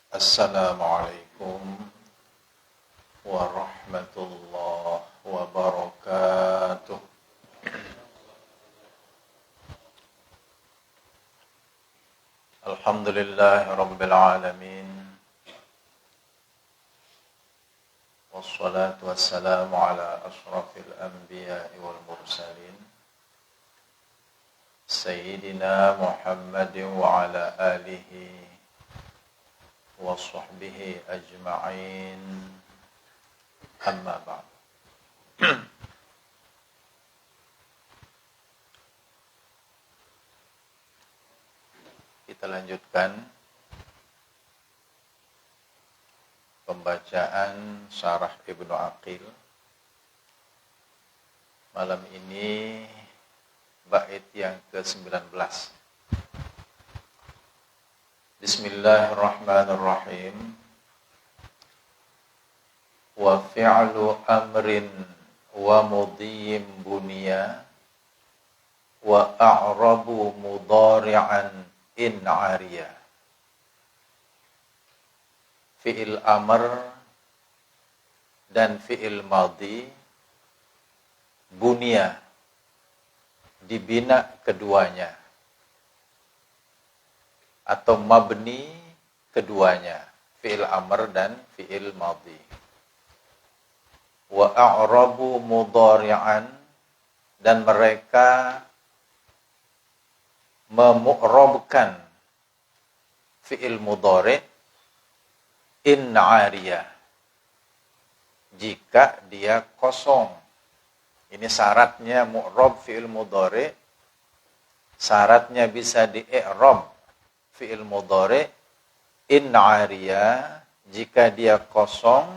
Assalamualaikum warahmatullahi wabarakatuh. Alhamdulillahi rabbil alamin. Wassalatu wassalamu ala ashrafil anbiya'i wal mursalin Sayyidina Muhammadin wa ala alihi wa sahbihi ajma'in. Amma ba'd. Kita lanjutkan pembacaan Syarah Ibnu Aqil. Malam ini bait yang ke-19. Bismillahirrahmanirrahim. Wa fi'lu amrin wa mudhiyyin bunya wa a'rabu mudhari'an in 'ariya. Fi'il amr dan fi'il madhi bunya, dibina keduanya, atau mabni keduanya, fi'il amr dan fi'il madhi. Wa a'rabu mudhari'an, dan mereka memu'rabkan fi'il mudhari' in 'ariyah, jika dia kosong. Ini syaratnya mu'rab fi'il mudhari', syaratnya bisa di-i'rab fi'il mudhari' in 'ariyah jika dia kosong,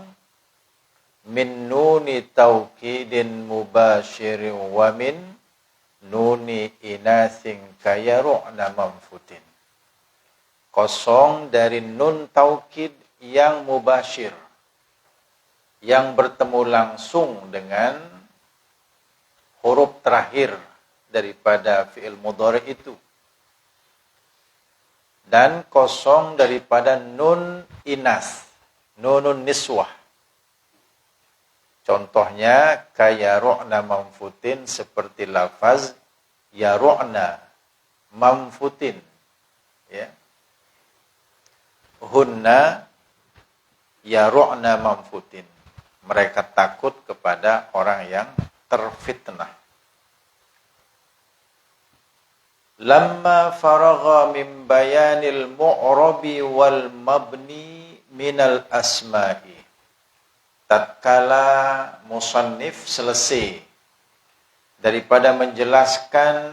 min nuni taukidin mubashirin wa min nuni inasin kayaru'na manfutin. Kosong dari nun taukid yang mubashir, yang bertemu langsung dengan huruf terakhir daripada fi'il mudhari' itu, dan kosong daripada nun inas, nunun niswah. Contohnya kayaru'na manfutin, seperti lafaz yaru'na manfutin, ya. Hunna yaru'na manfutin, mereka takut kepada orang yang terfitnah. Lamma faragha min bayanil mu'rabi wal mabni minal asma'i, tatkala musannif selesai daripada menjelaskan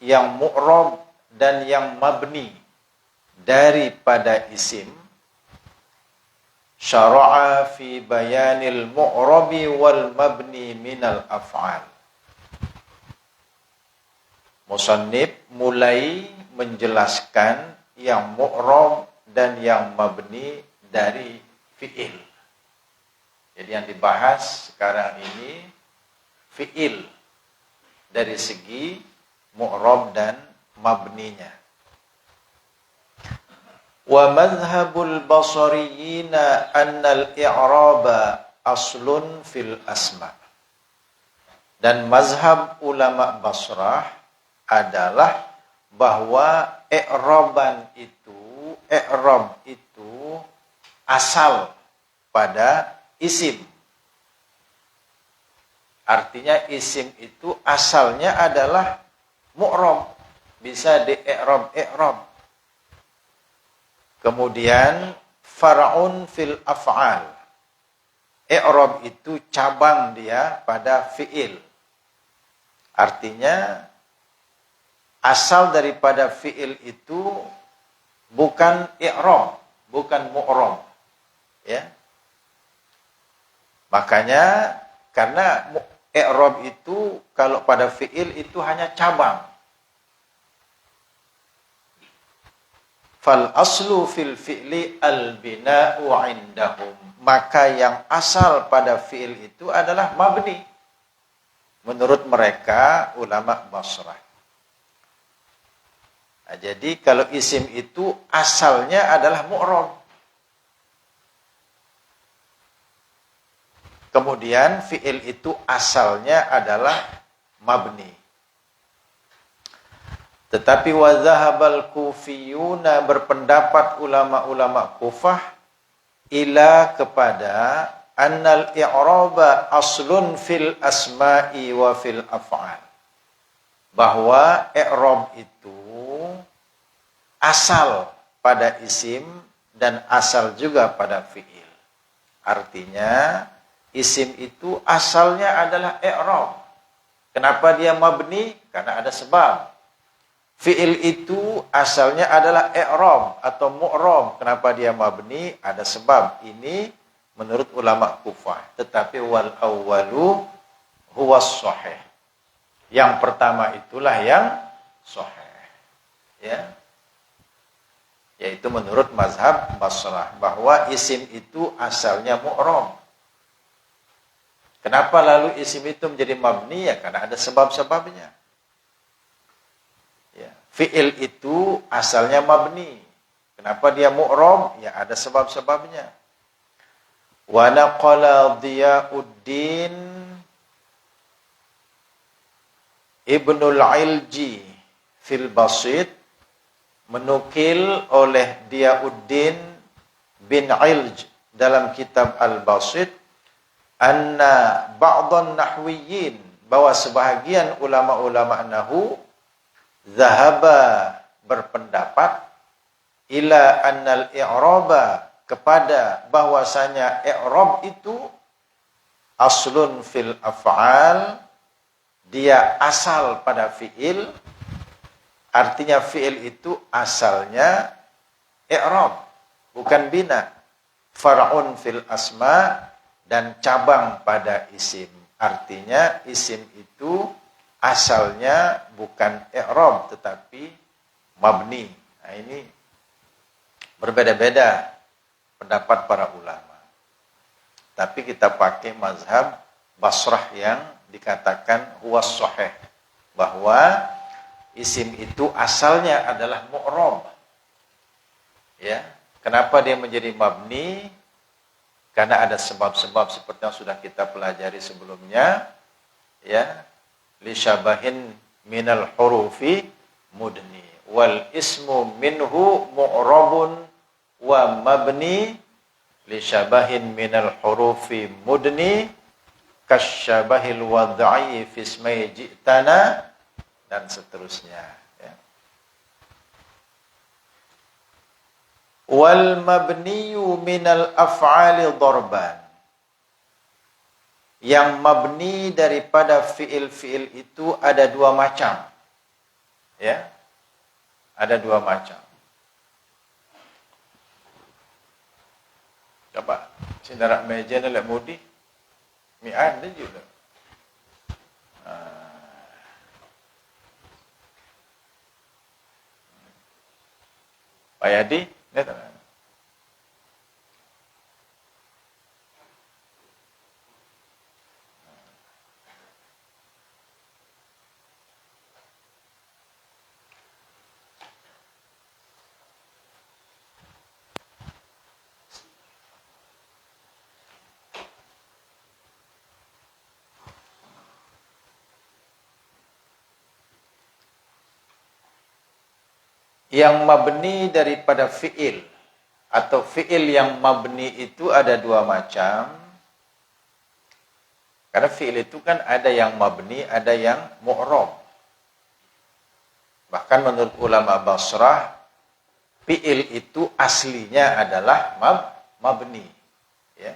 yang mu'rab dan yang mabni daripada isim, syara'a fi bayanil mu'rabi wal mabni minal af'al. Musannif mulai menjelaskan yang mu'rab dan yang mabni dari fi'il. Jadi yang dibahas sekarang ini fi'il dari segi mu'rab dan mabninya. Wa madhhabul basariyina annal i'raba aslun fil asma. Dan mazhab ulama Basrah adalah bahwa i'rab itu asal pada isim. Artinya isim itu asalnya adalah mu'rab, bisa di-i'rab. Kemudian far'un fil af'al, i'rab itu cabang dia pada fi'il. Artinya asal daripada fi'il itu bukan i'rab, bukan mu'rab, ya. Makanya karena i'rab itu kalau pada fi'il itu hanya cabang. Fal aslu fil fi'li al bina'u 'indahum. Maka yang asal pada fi'il itu adalah mabni. Menurut mereka ulama Basrah. Nah, jadi kalau isim itu asalnya adalah mu'rab. Kemudian fi'il itu asalnya adalah mabni. Tetapi wazahabal kufiyuna, berpendapat ulama-ulama Kufah, ila kepada annal i'raba aslun fil asma'i wa fil af'al. Bahwa i'rab itu asal pada isim dan asal juga pada fi'il. Artinya isim itu asalnya adalah i'rab. Kenapa dia mabni? Karena ada sebab. Fi'il itu asalnya adalah i'rab atau mu'rab. Kenapa dia mabni? Ada sebab. Ini menurut ulama Kufah. Tetapi wal awwalu huwa sahih. Yang pertama itulah yang sahih. Ya. Yaitu menurut mazhab Basrah. Bahwa isim itu asalnya mu'rab. Kenapa lalu isim itu menjadi mabni? Ya karena ada sebab-sebabnya. Ya. Fi'il itu asalnya mabni. Kenapa dia mu'rab? Ya ada sebab-sebabnya. Wa naqala Diyauddin Ibnul Ilji fil Basit, menukil oleh Diyauddin bin Ilj dalam kitab Al-Basit, anna ba'dhan nahwiyin, bahwa sebahagian ulama-ulama nahwu zahaba, berpendapat, ila annal i'raba, kepada bahwasanya i'rab itu aslun fil af'al, dia asal pada fi'il. Artinya fi'il itu asalnya i'rab, bukan bina. Far'un fil asma, dan cabang pada isim. Artinya isim itu asalnya bukan i'rab tetapi mabni. Nah, ini berbeda-beda pendapat para ulama. Tapi kita pakai mazhab Basrah yang dikatakan huwas sahih, bahwa isim itu asalnya adalah mu'rab. Ya, kenapa dia menjadi mabni? Karena ada sebab-sebab seperti yang sudah kita pelajari sebelumnya, ya. Li syabahin minal hurufi mudni wal ismu minhu mu'rabun wa mabni li syabahin minal hurufi mudni kasyabahil wad'i fi ismai ji'tana, dan seterusnya, ya. Wal mabniyu minal af'ali darban, yang mabni daripada fi'il-fi'il itu ada dua macam. Ya. Ada dua macam. Coba sindarak meja ni lek mudi. Mi ada juga. Pak Yadi, lihat tak? Yang mabni daripada fi'il atau fi'il yang mabni itu ada dua macam. Karena fi'il itu kan ada yang mabni, ada yang mu'rab. Bahkan menurut ulama Basrah, fi'il itu aslinya adalah mabni. Ya.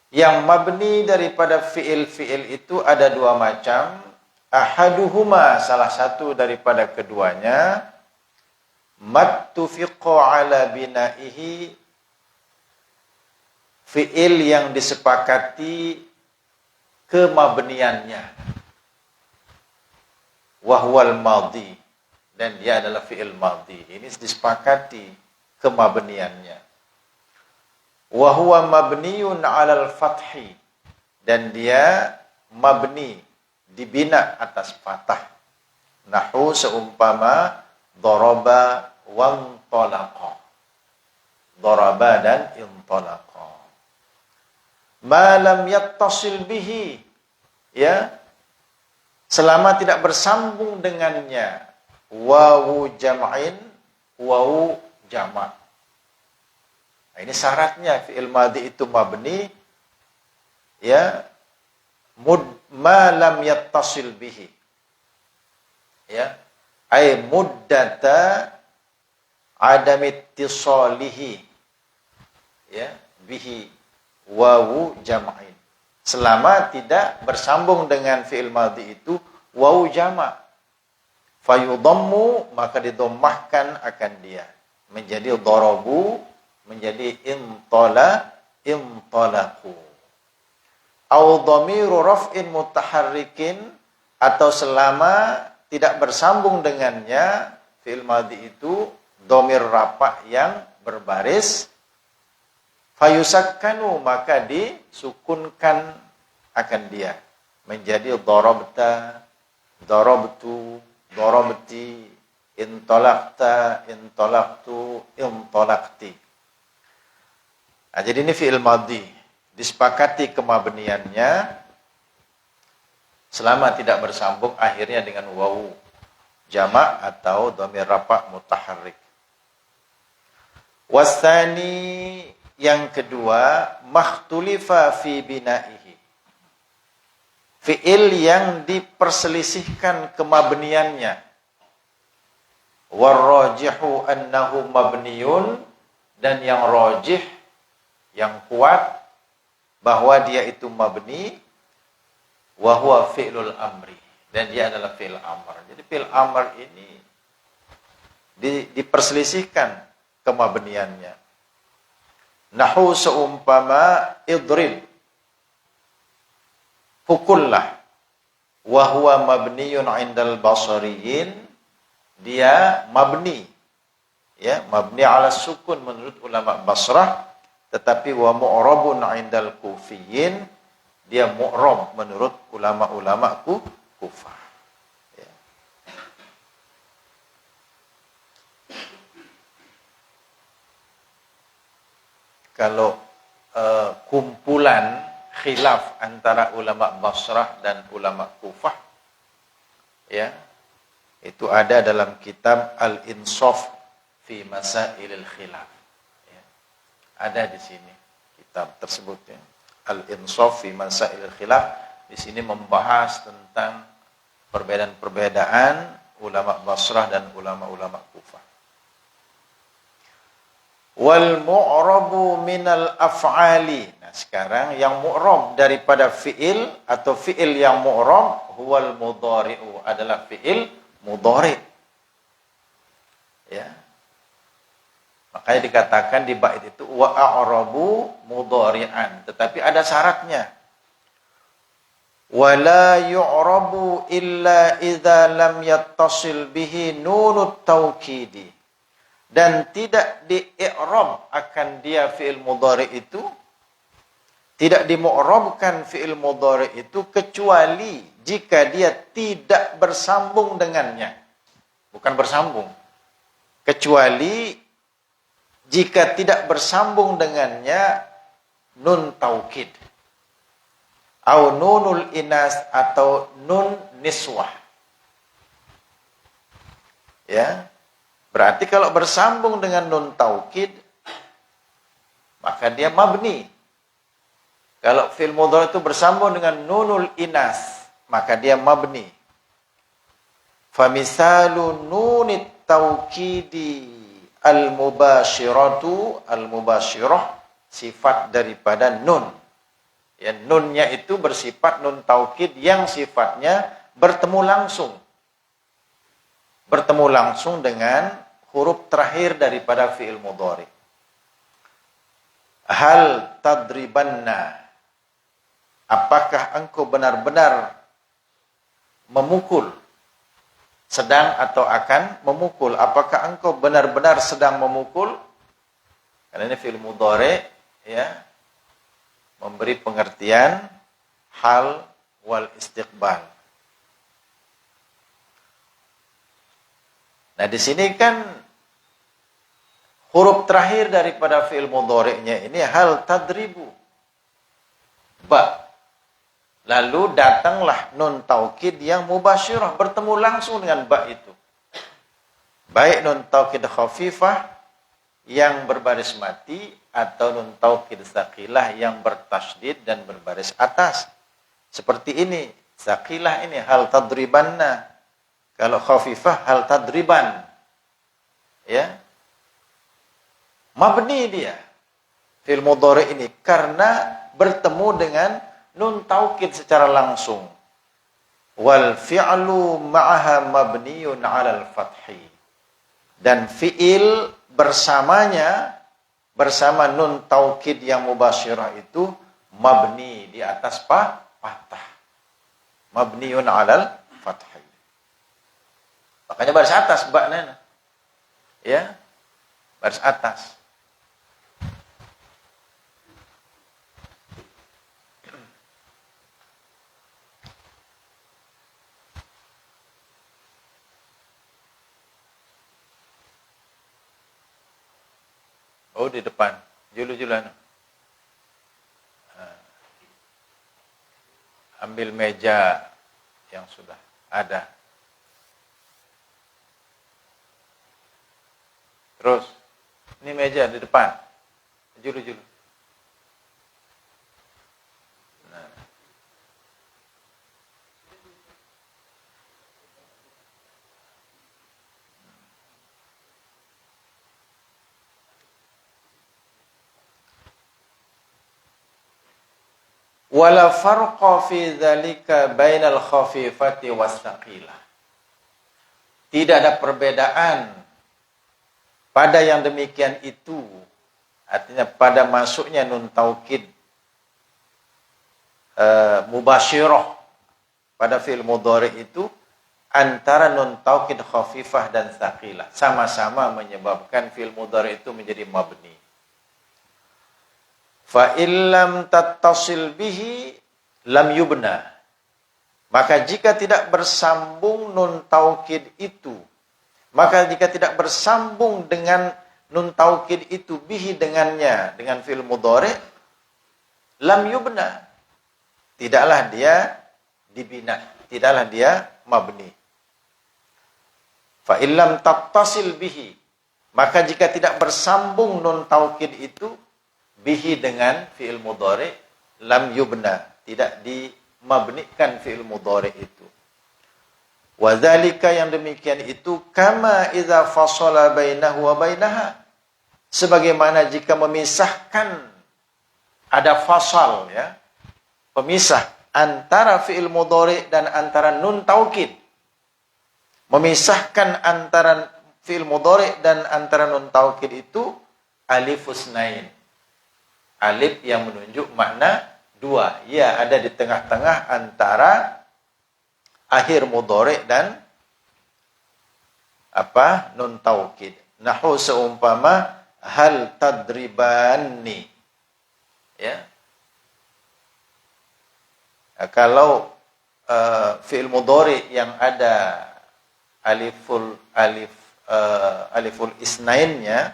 Yang mabni daripada fi'il-fi'il itu ada dua macam. Ahaduhuma, salah satu daripada keduanya, mattufiqa ala binaihi, fi'il yang disepakati kemabniannya, wahwal madhi, dan dia adalah fi'il madhi. Ini disepakati kemabniannya. Wahwa mabniun alal fathi, dan dia mabni, dibina atas fathah. Nahu seumpama daraba wan talaqa. daraba dan intalaqa. Ma lam yattasil bihi, ya, selama tidak bersambung dengannya wawu jam'in, wawu jamak. Nah, ini syaratnya fi'il madhi itu mabni, ya, ma lam yattasil bihi, ya, ay muddata adam ittisalihi, ya, bihi wawu jam'in, selama tidak bersambung dengan fi'il madhi itu wawu jamak, fayudhammu, maka didommahkan akan dia menjadi darabu, menjadi intalaqu. Au dhamiru raf'in mutaharrikin, atau selama tidak bersambung dengannya fi'il madhi itu dhamir rafa' yang berbaris, fayusakkanu, maka disukunkan akan dia menjadi darabta, darabtu, darabti, intalaqta, intalaqtu, intalaqti. Nah, jadi ini fi'il madhi disepakati kemabniannya selama tidak bersambung akhirnya dengan wawu jamak atau dhamir rafa' mutaharrik. Wasani, yang kedua, makhtulifa fi binaihi, fi'il yang diperselisihkan kemabniannya. Warrajihu annahu mabniyun, dan yang rajih, yang kuat, bahwa dia itu mabni, wa huwa fi'lul amri, dan dia adalah fi'il amr. Jadi fi'il amr ini diperselisihkan kemabniannya. Nahu seumpama idrib, pukullah, wa huwa mabniyun 'indal basariyin, dia mabni, ya, mabni ala sukun menurut ulama Basrah, tetapi wa mu'rabun 'indal kufiyin, dia mu'rab menurut ulama-ulama Kufah. Ya. Kalau kumpulan khilaf antara ulama Basrah dan ulama Kufah, ya, itu ada dalam kitab Al-Insaf fi Masailil Khilaf. Ya. Ada di sini kitab tersebut, ya. Al-Insaf fi Masailil Khilaf, di sini membahas tentang perbedaan-perbedaan ulama Basrah dan ulama-ulama Kufah. Wal mu'rabu minal af'ali. Nah, sekarang yang mu'rab daripada fi'il atau fi'il yang mu'rab, huwal mudhari'u, adalah fi'il mudhari'. Ya. Makanya dikatakan di bait itu wa a'rabu mudhari'an, tetapi ada syaratnya. Wala yu'rabu illa idza lam yattasil bihi nunut taukidi, dan tidak di-i'rab akan dia fi'il mudhari' itu, tidak dimu'rabkan fi'il mudhari' itu kecuali jika dia tidak bersambung dengannya. Bukan bersambung, kecuali jika tidak bersambung dengannya nun taukid, au nunul inas, atau nun niswah. Ya. Berarti kalau bersambung dengan nun taukid, maka dia mabni. Kalau fi'il mudhari itu bersambung dengan nunul inas, maka dia mabni. Famisalu nunit taukidi al-mubashiratu, al-mubashirah, sifat daripada nun. Ya, nunnya itu bersifat nun taukid yang sifatnya bertemu langsung. Bertemu langsung dengan huruf terakhir daripada fi'il mudhari. Hal tadribanna, apakah engkau benar-benar memukul, sedang atau akan memukul? Apakah engkau benar-benar sedang memukul? Karena ini fi'il mudhari, ya, memberi pengertian hal wal istiqbal. Nah, di sini kan huruf terakhir daripada fi'il mudhari'nya ini hal tadribu. Ba. Lalu datanglah nun taukid yang mubasyirah, bertemu langsung dengan ba itu. Baik nun taukid khafifah yang berbaris mati atau nun taukid saqilah yang bertasydid dan berbaris atas. Seperti ini, saqilah ini hal tadribanna. Kalau khafifah hal tadriban. Ya. Mabni dia fi'il mudhari ini karena bertemu dengan nun taukid secara langsung. Wal fi'lu ma'aha mabniyun 'alal fathi. Dan fi'il bersamanya, bersama nun taukid yang mubasyirah itu mabni di atas fathah. Mabniyun 'alal fathi. Makanya baris atas ba'na. Ya. Baris atas. Oh, di depan. Julu-julan. Ambil meja yang sudah ada. Terus, ini meja di depan. Julu-julu. Nah. Wala farqa fi dzalika bainal khafifati was-saqilah. Tidak ada perbedaan pada yang demikian itu, artinya pada masuknya nun taukid mubasyirah pada fi'il mudhari itu antara nun taukid khafifah dan saqilah, sama-sama menyebabkan fi'il mudhari itu menjadi mabni. Fa illam tattasil bihi lam yubna. Maka jika tidak bersambung nun taukid itu, maka jika tidak bersambung dengan nun taukid itu bihi dengannya, dengan fi'il mudhari, lam yubna. Tidaklah dia dibina, tidaklah dia mabni. Fa illam tattasil bihi, maka jika tidak bersambung nun taukid itu bihi dengan fi'il mudhari, lam yubna, tidak dimabnikan fi'il mudhari itu. Wa dzalika, yang demikian itu, kama idza fasala bainahu wa bainaha, sebagaimana jika memisahkan, ada fasal ya, pemisah antara fi'il mudhari dan antara nun taukid. Memisahkan antara fi'il mudhari dan antara nun taukid itu alif husnain. Alif yang menunjuk makna dua. Ia ada di tengah-tengah antara akhir mudhari dan nun taukid. Nahu seumpama hal tadribani. Ya. Kalau fi'il mudhari yang ada aliful isnainnya,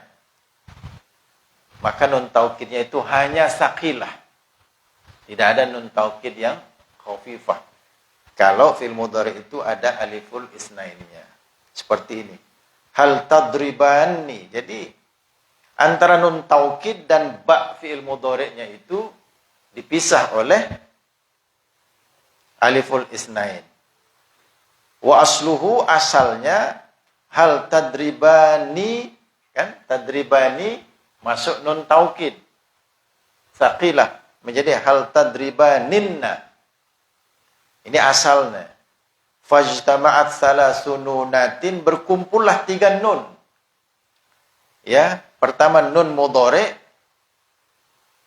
maka nun taukidnya itu hanya saqilah. Tidak ada nun taukid yang khafifah. Kalau fi'il mudhari itu ada aliful isnainnya. Seperti ini. Hal tadribani. Jadi antara nun taukid dan ba fi'il mudhari'nya itu dipisah oleh aliful isnain. Wa asluhu, asalnya hal tadribani, kan? Tadribani masuk nun taukid saqilah menjadi hal tadribaninna. Ini asalnya. Fajtama'at salasu nunatin, berkumpullah 3 nun. Ya, pertama nun mudhari,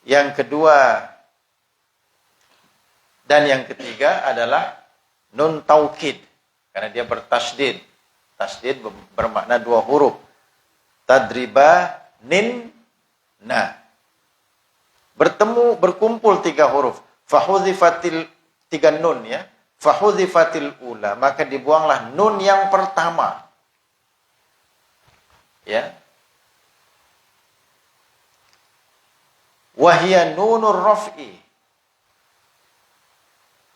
yang kedua dan yang ketiga adalah nun taukid karena dia bertasydid. Tasydid bermakna 2 huruf. Tadribanin. Nah, berkumpul 3 huruf. Fahudzifatil, 3 nun ya. Fahudzifatil ula, maka dibuanglah nun yang pertama. Ya. Wahia nunur raf'i,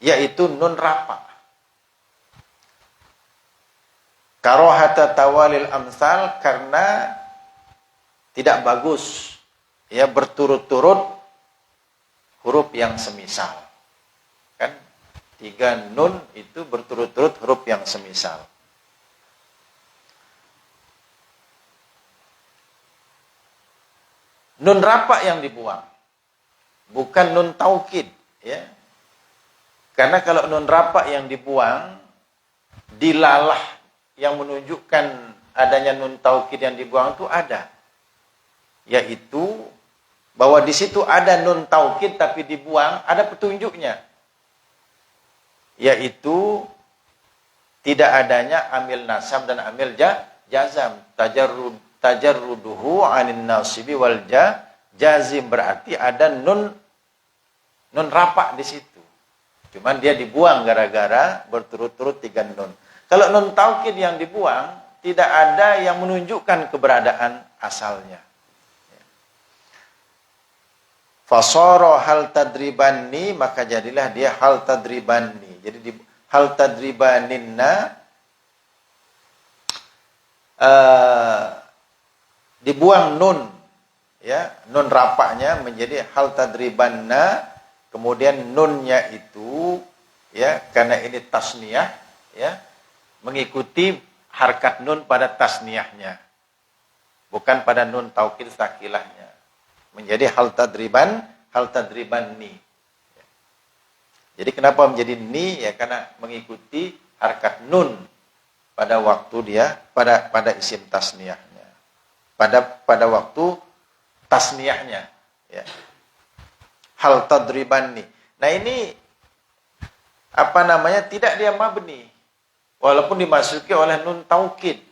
yaitu nun rafa. Karohata tawalil amsal, karena tidak bagus ya berturut-turut huruf yang semisal. Kan 3 nun itu berturut-turut huruf yang semisal. Nun rafa yang dibuang, bukan nun taukid, ya. Karena kalau nun rafa yang dibuang, dilalah yang menunjukkan adanya nun taukid yang dibuang itu ada, yaitu bahwa di situ ada nun taukid tapi dibuang, ada petunjuknya, yaitu tidak adanya amil nasab dan amil jazam. Tajarruduhu anin nasibi wal jazim, berarti ada nun rafa di situ. Cuman dia dibuang gara-gara berturut-turut 3 nun. Kalau nun taukid yang dibuang, tidak ada yang menunjukkan keberadaan asalnya. Fasara hal tadribanni, maka jadilah dia hal tadribanni. Jadi hal tadribaninna dibuang nun, ya, nun rafa'nya menjadi hal tadribanna, kemudian nunnya itu, ya, karena ini tasniyah, ya, mengikuti harkat nun pada tasniyahnya, bukan pada nun taukid sakilahnya, menjadi hal tadribanni. Jadi kenapa menjadi ni, ya, karena mengikuti harkat nun pada waktu dia pada isim tasniyahnya. Pada waktu tasniyahnya, ya. Hal tadribanni. Nah, ini tidak dia mabni walaupun dimasuki oleh nun taukid.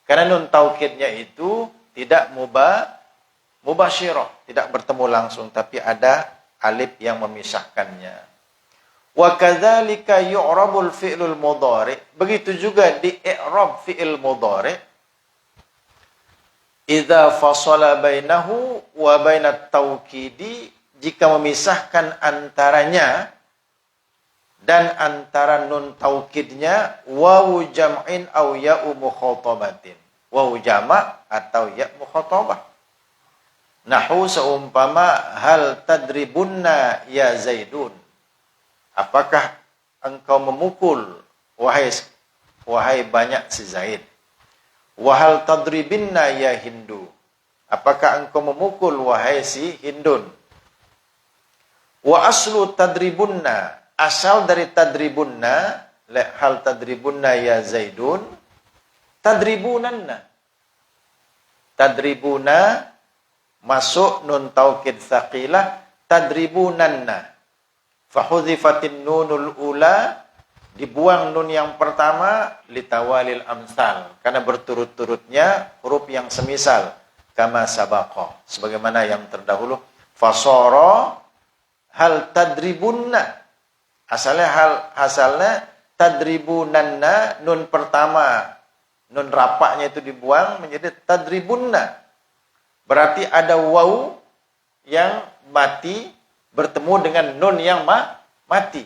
Karena nun taukidnya itu tidak mubasyirah, tidak bertemu langsung, tapi ada alif yang memisahkannya. Wa kadzalika yu'rabul fi'lul mudhari. Begitu juga di i'rab fi'il mudhari. Idza fasala bainahu wa bainat taukidi, jika memisahkan antaranya dan antara nun taukidnya, wawu jam'in aw ya'u mukhatabatin. Wawu jama' atau ya' mukhatabah. Nahu seumpama hal tadribunna ya Zaidun. Apakah engkau memukul wahai banyak si Zaid? Wahal tadribinna ya Hindu. Apakah engkau memukul wahai si Hindun? Wa aslu tadribunna, asal dari tadribunna, hal tadribunna ya Zaidun, tadribunanna. Tadribuna masuk nun taukid tsaqilah, tadribunanna. Fahudzifatin nunul ula, dibuang nun yang pertama, litawalil amsal, karena berturut-turutnya huruf yang semisal, kama sabaqa, sebagaimana yang terdahulu. Fasara hal tadribunna, asalnya tadribunanna, nun pertama, nun rapaknya itu dibuang menjadi tadribunna. Berarti ada waw yang mati bertemu dengan nun yang mati.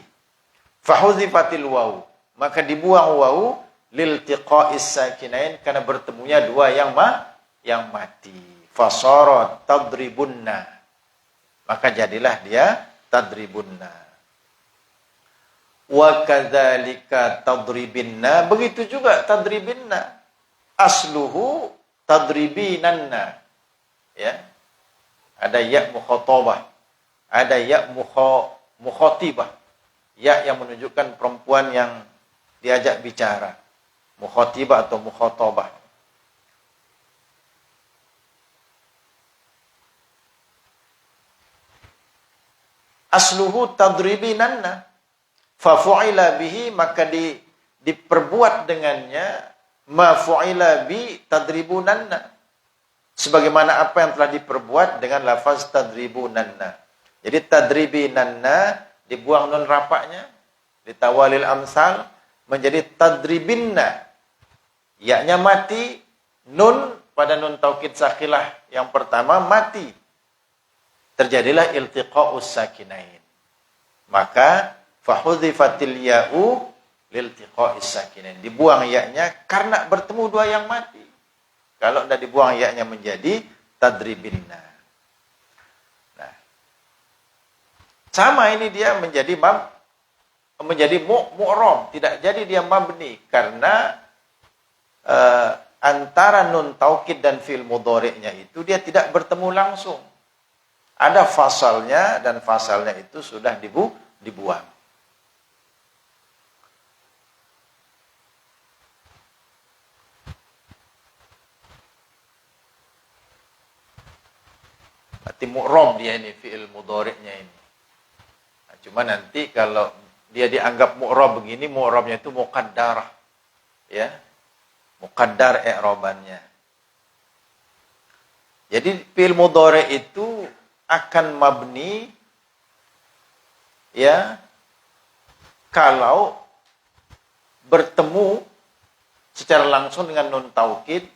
Fahudzifatil waw, maka dibuang waw liltiqa'is sakinain, karena bertemunya 2 yang mati. Fasara tadribunna, maka jadilah dia tadribunna. Wa kadzalika tadribinna, begitu juga tadribinna. Asluhu tadribinanna, ya. Ada ya mukhatabah, ada ya mukhatibah. Ya yang menunjukkan perempuan yang diajak bicara. Mukhatibah atau mukhatabah. Asluhu tadribinanna. Fa fu'ila bihi, maka diperbuat dengannya ma fu'ila bi tadribunanna. Sebagaimana apa yang telah diperbuat dengan lafaz tadribunanna. Jadi tadribinanna dibuang nun rapaknya, ditawalil amsal, menjadi tadribinna. Ya-nya mati, nun pada nun taukid sakilah yang pertama mati. terjadilah iltiqa'us sakinain. Maka fahudhifatil ya'u liltiqa'is sakinain. Dibuang ya-nya karena bertemu dua yang mati. Kalau tidak dibuang ya-nya menjadi tadribinna. Nah, sama ini dia menjadi mu'ram, tidak jadi dia mabni karena antara nun taukid dan fi'il mudhari'nya itu dia tidak bertemu langsung. Ada fasalnya dan fasalnya itu sudah dibuang. Berarti mu'ram dia ini fi'il mudhari'nya ini. Nah, cuma nanti kalau dia dianggap mu'rab begini, mu'rabnya itu muqaddarah. Ya. Muqaddar i'rabannya. Jadi fi'il mudhari' itu akan mabni ya kalau bertemu secara langsung dengan nun taukid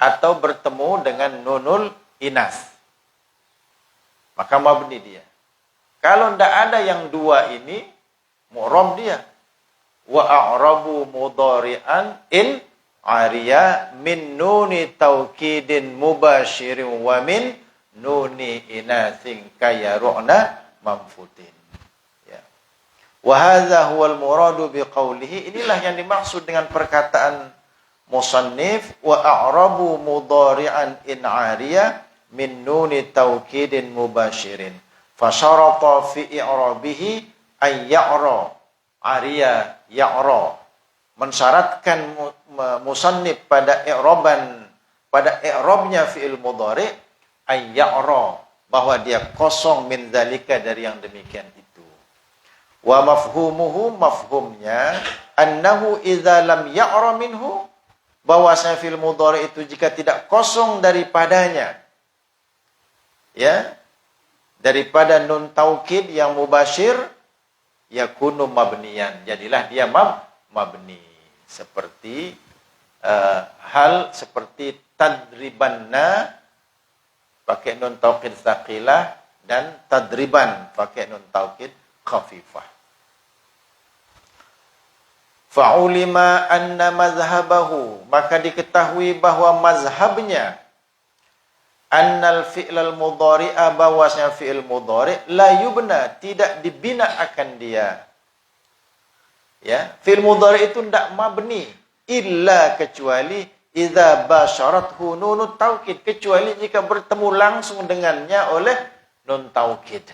atau bertemu dengan nunul inas. Maka mabni dia. Kalau tidak ada yang dua ini, mu'rab dia. Wa a'rabu mudhari'an in ariya min nuni taukidin mubashirin wa min nuni inasin kayaru'na mamfutin. Ya. Wa hadza huwal muradu biqaulihi. Inilah yang dimaksud dengan perkataan musannif wa a'rabu mudhari'an in ariya min nuni taukidin mubashirin. Fasyarata fi i'rabihi ay ya'ra ariya ya'ra. Mensyaratkan musannif pada i'rabnya fi'il mudhari' ay ya'ra, bahwa dia kosong min dzalika, dari yang demikian itu. Wa mafhumuhu, mafhumnya annahu idza lam ya'ra minhu, bahwasanya fi'il mudhari' itu jika tidak kosong daripadanya, ya, daripada nun taukid yang mubashir, yakunu mabniyan, jadilah dia mabni. Seperti hal seperti tadribanna pakai nun taukid tsaqilah dan tadriban pakai nun taukid khafifah. Fa'ulima anna mazhabahu, maka diketahui bahwa mazhabnya annal fi'lal mudhari'a, bahwasanya fi'il mudhari' la yubna, tidak dibina akan dia. Ya, fi'il mudhari' itu tidak mabni illa, kecuali idza basyarathu nunut taukid, kecuali jika bertemu langsung dengannya oleh nun taukid,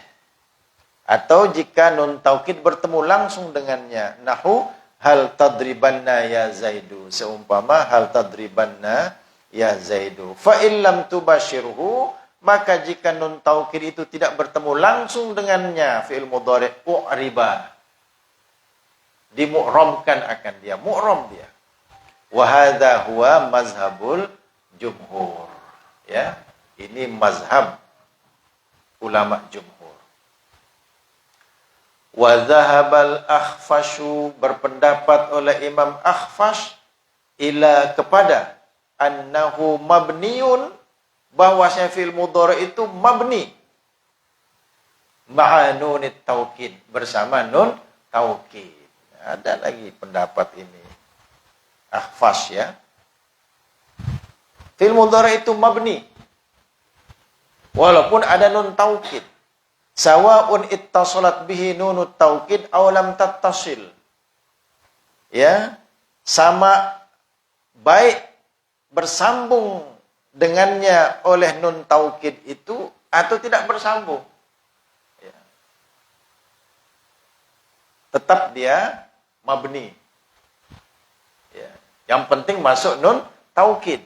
atau jika nun taukid bertemu langsung dengannya. Nahu hal tadribanna ya Zaidu, seumpama hal tadribanna ya Zaidu. Fa illam tubashirhu, maka jika nun taukid itu tidak bertemu langsung dengannya fi'il mudhari' u'riba, dimu'ramkan akan dia, mu'ram dia. Wa hadza huwa mazhabul jumhur. Ya, ini mazhab ulama jumhur. Wa dhahabal Akhfashu, berpendapat oleh Imam Akhfash, ila kepada annahu mabniun, bahwasanya fi'il mudhari' itu mabni ma'a nunit taukid, bersama nun taukid. Ada lagi pendapat ini Akhfash, ya. Fi'il mudhari' itu mabni walaupun ada nun taukid, sawa'un ittasalat bihi nunut taukid aw lam tattasil. Ya, sama, baik bersambung dengannya oleh nun taukid itu atau tidak bersambung, ya, tetap dia mabni. Ya, yang penting masuk nun taukid,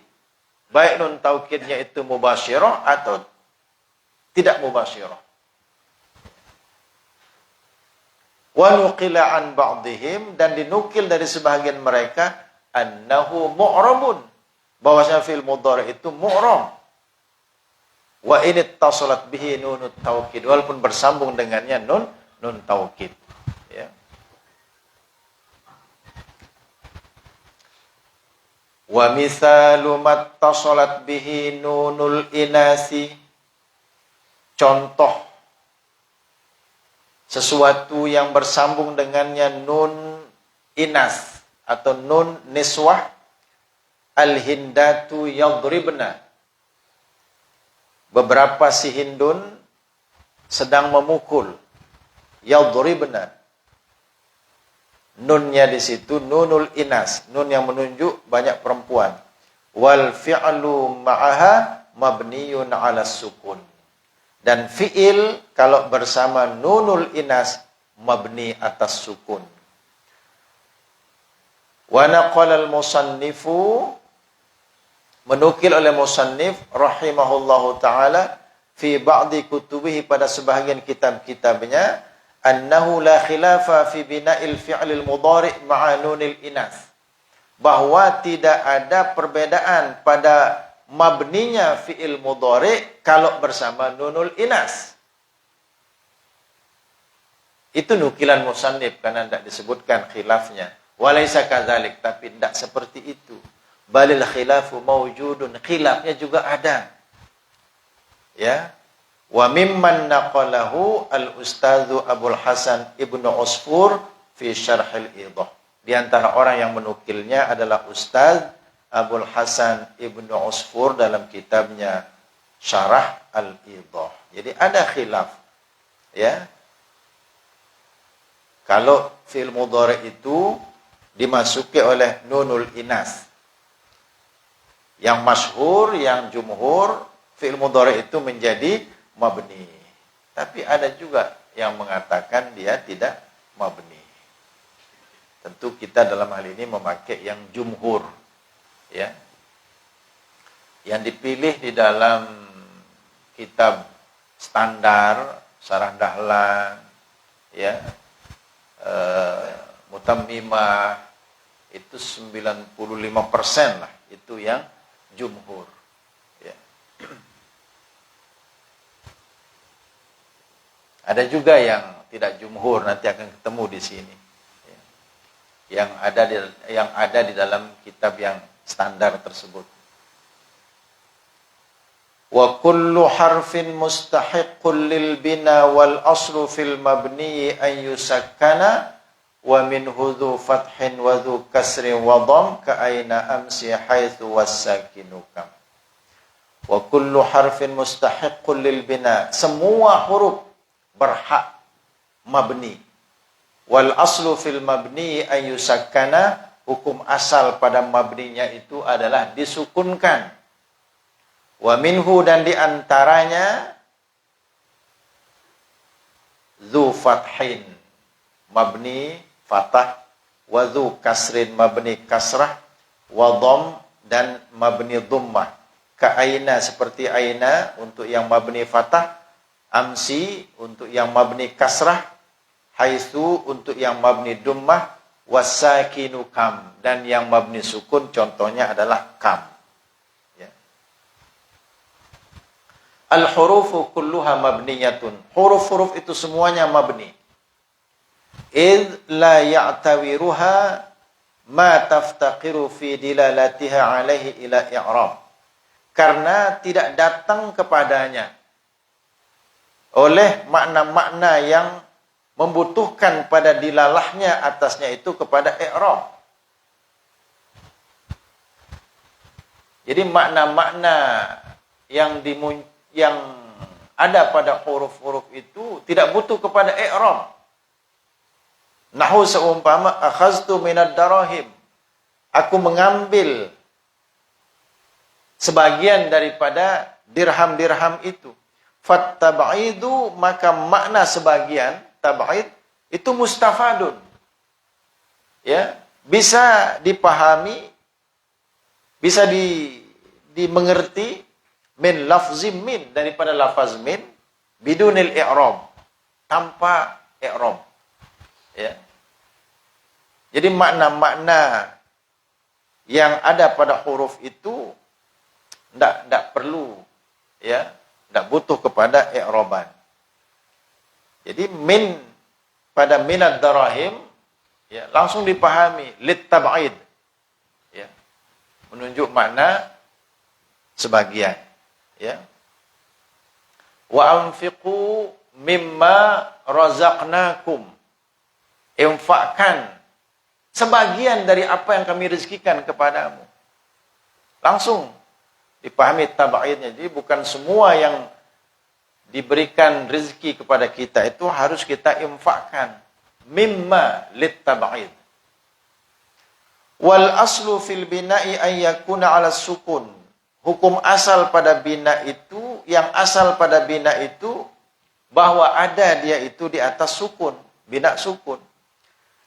baik nun taukidnya itu mubasyirah atau tidak mubasyirah. Wa nuqila an ba'dihim, dan dinukil dari sebahagian mereka, annahu mu'rabun, bahwasanya fi'il mudhari' itu mu'ram. Wa in ittasalat bihi nunut taukid, walaupun bersambung dengannya nun taukid, ya. Wa misalu mattasalat bihi nunul inasi, contoh sesuatu yang bersambung dengannya nun inas atau nun niswah, al-hindatu yadribna. Beberapa si Hindun sedang memukul. Yadribna. Nunnya di situ nunul inas, nun yang menunjuk banyak perempuan. Wal fi'lu ma'aha mabniyun 'ala sukun. Dan fi'il kalau bersama nunul inas mabni atas sukun. Wa naqala al-musannifu, menukil oleh musannif rahimahullahu taala fi ba'di kutubihi, pada sebahagian kitab-kitabnya, annahu la khilafa fi bina'il fi'lil mudhari' ma'a nunil inas, bahwa tidak ada perbedaan pada mabninya fi'il mudhari' kalau bersama nunul inas. Itu nukilan musannif karena tidak disebutkan khilafnya. Walaysa kadzalik, tapi tidak seperti itu. Balil khilafu mawjudun, khilafnya juga ada. Ya. Wa mimman naqalahu al-ustadzu Abul Hasan Ibnu Usfur fi Syarhil Idah. Di antara orang yang menukilnya adalah Ustaz Abul Hasan Ibnu Usfur dalam kitabnya Syarah Al-Idah. Jadi ada khilaf. Ya. Kalau fi'il mudhari itu dimasuki oleh nunul inas. Yang masyhur, yang jumhur, fi'il mudhari itu menjadi mabni. Tapi ada juga yang mengatakan dia tidak mabni. Tentu kita dalam hal ini memakai yang jumhur. Ya. Yang dipilih di dalam kitab standar Syarah Dahlan, ya, Mutammimah, itu 95% lah, itu yang jumhur. Ya. Ada juga yang tidak jumhur, nanti akan ketemu di sini. Ya. Yang ada di dalam kitab yang standar tersebut. Wa kullu harfin mustahiqqun lil bina wal aslu fil mabni an yusakkana wa min hudhu fathin wa dhu kasrin wa dham ka aina amsi haitsu was-sakinu kam. Wa kullu harfin mustahiqqun lil bina, semua huruf berhak mabni. Wal aslu fil mabni an yusakkana, hukum asal pada mabninya itu adalah disukunkan. Wa minhu, dan diantaranya dzu fathin mabni fatah, wa dzu kasrin mabni kasrah, wa dham, dan mabni dhammah. Ka aina, seperti aina untuk yang mabni fatah, amsi untuk yang mabni kasrah, haitsu untuk yang mabni dhammah, wasakinu kam, dan yang mabni sukun contohnya adalah kam. Ya. Al-hurufu kulluha mabniyatun, huruf-huruf itu semuanya mabni. Idh la ya'tawiruha ma taftaqiru fi dilalatiha alaihi ila i'rab, karena tidak datang kepadanya oleh makna-makna yang membutuhkan pada dilalahnya atasnya itu kepada i'rab. Jadi makna-makna yang ada pada huruf-huruf itu tidak butuh kepada i'rab. Nahu seumpama akhaztu minad darahim, aku mengambil sebagian daripada dirham-dirham itu. Fattab'idu, maka makna sebagian tab'id itu mustafadun. Ya, bisa dipahami, bisa dimengerti min lafzim min, daripada lafaz min, bidunil i'rab, tanpa i'rab. Ya. Jadi makna-makna yang ada pada huruf itu tidak perlu, ya, tidak butuh kepada i'raban. Jadi min, pada minad darahim, ya, langsung dipahami lit tab'id, ya, menunjuk makna sebagian, ya. Wa anfiqu mimma razaqnakum. Infakkan sebagian dari apa yang kami rezekikan kepadamu. Langsung dipahami tabaidnya. Jadi bukan semua yang diberikan rezeki kepada kita itu harus kita infakkan. Mimma lit tabaid. Wal aslu fil bina'i ay yakuna 'ala sukun. Hukum asal pada bina itu, yang asal pada bina itu bahwa ada dia itu di atas sukun, bina sukun.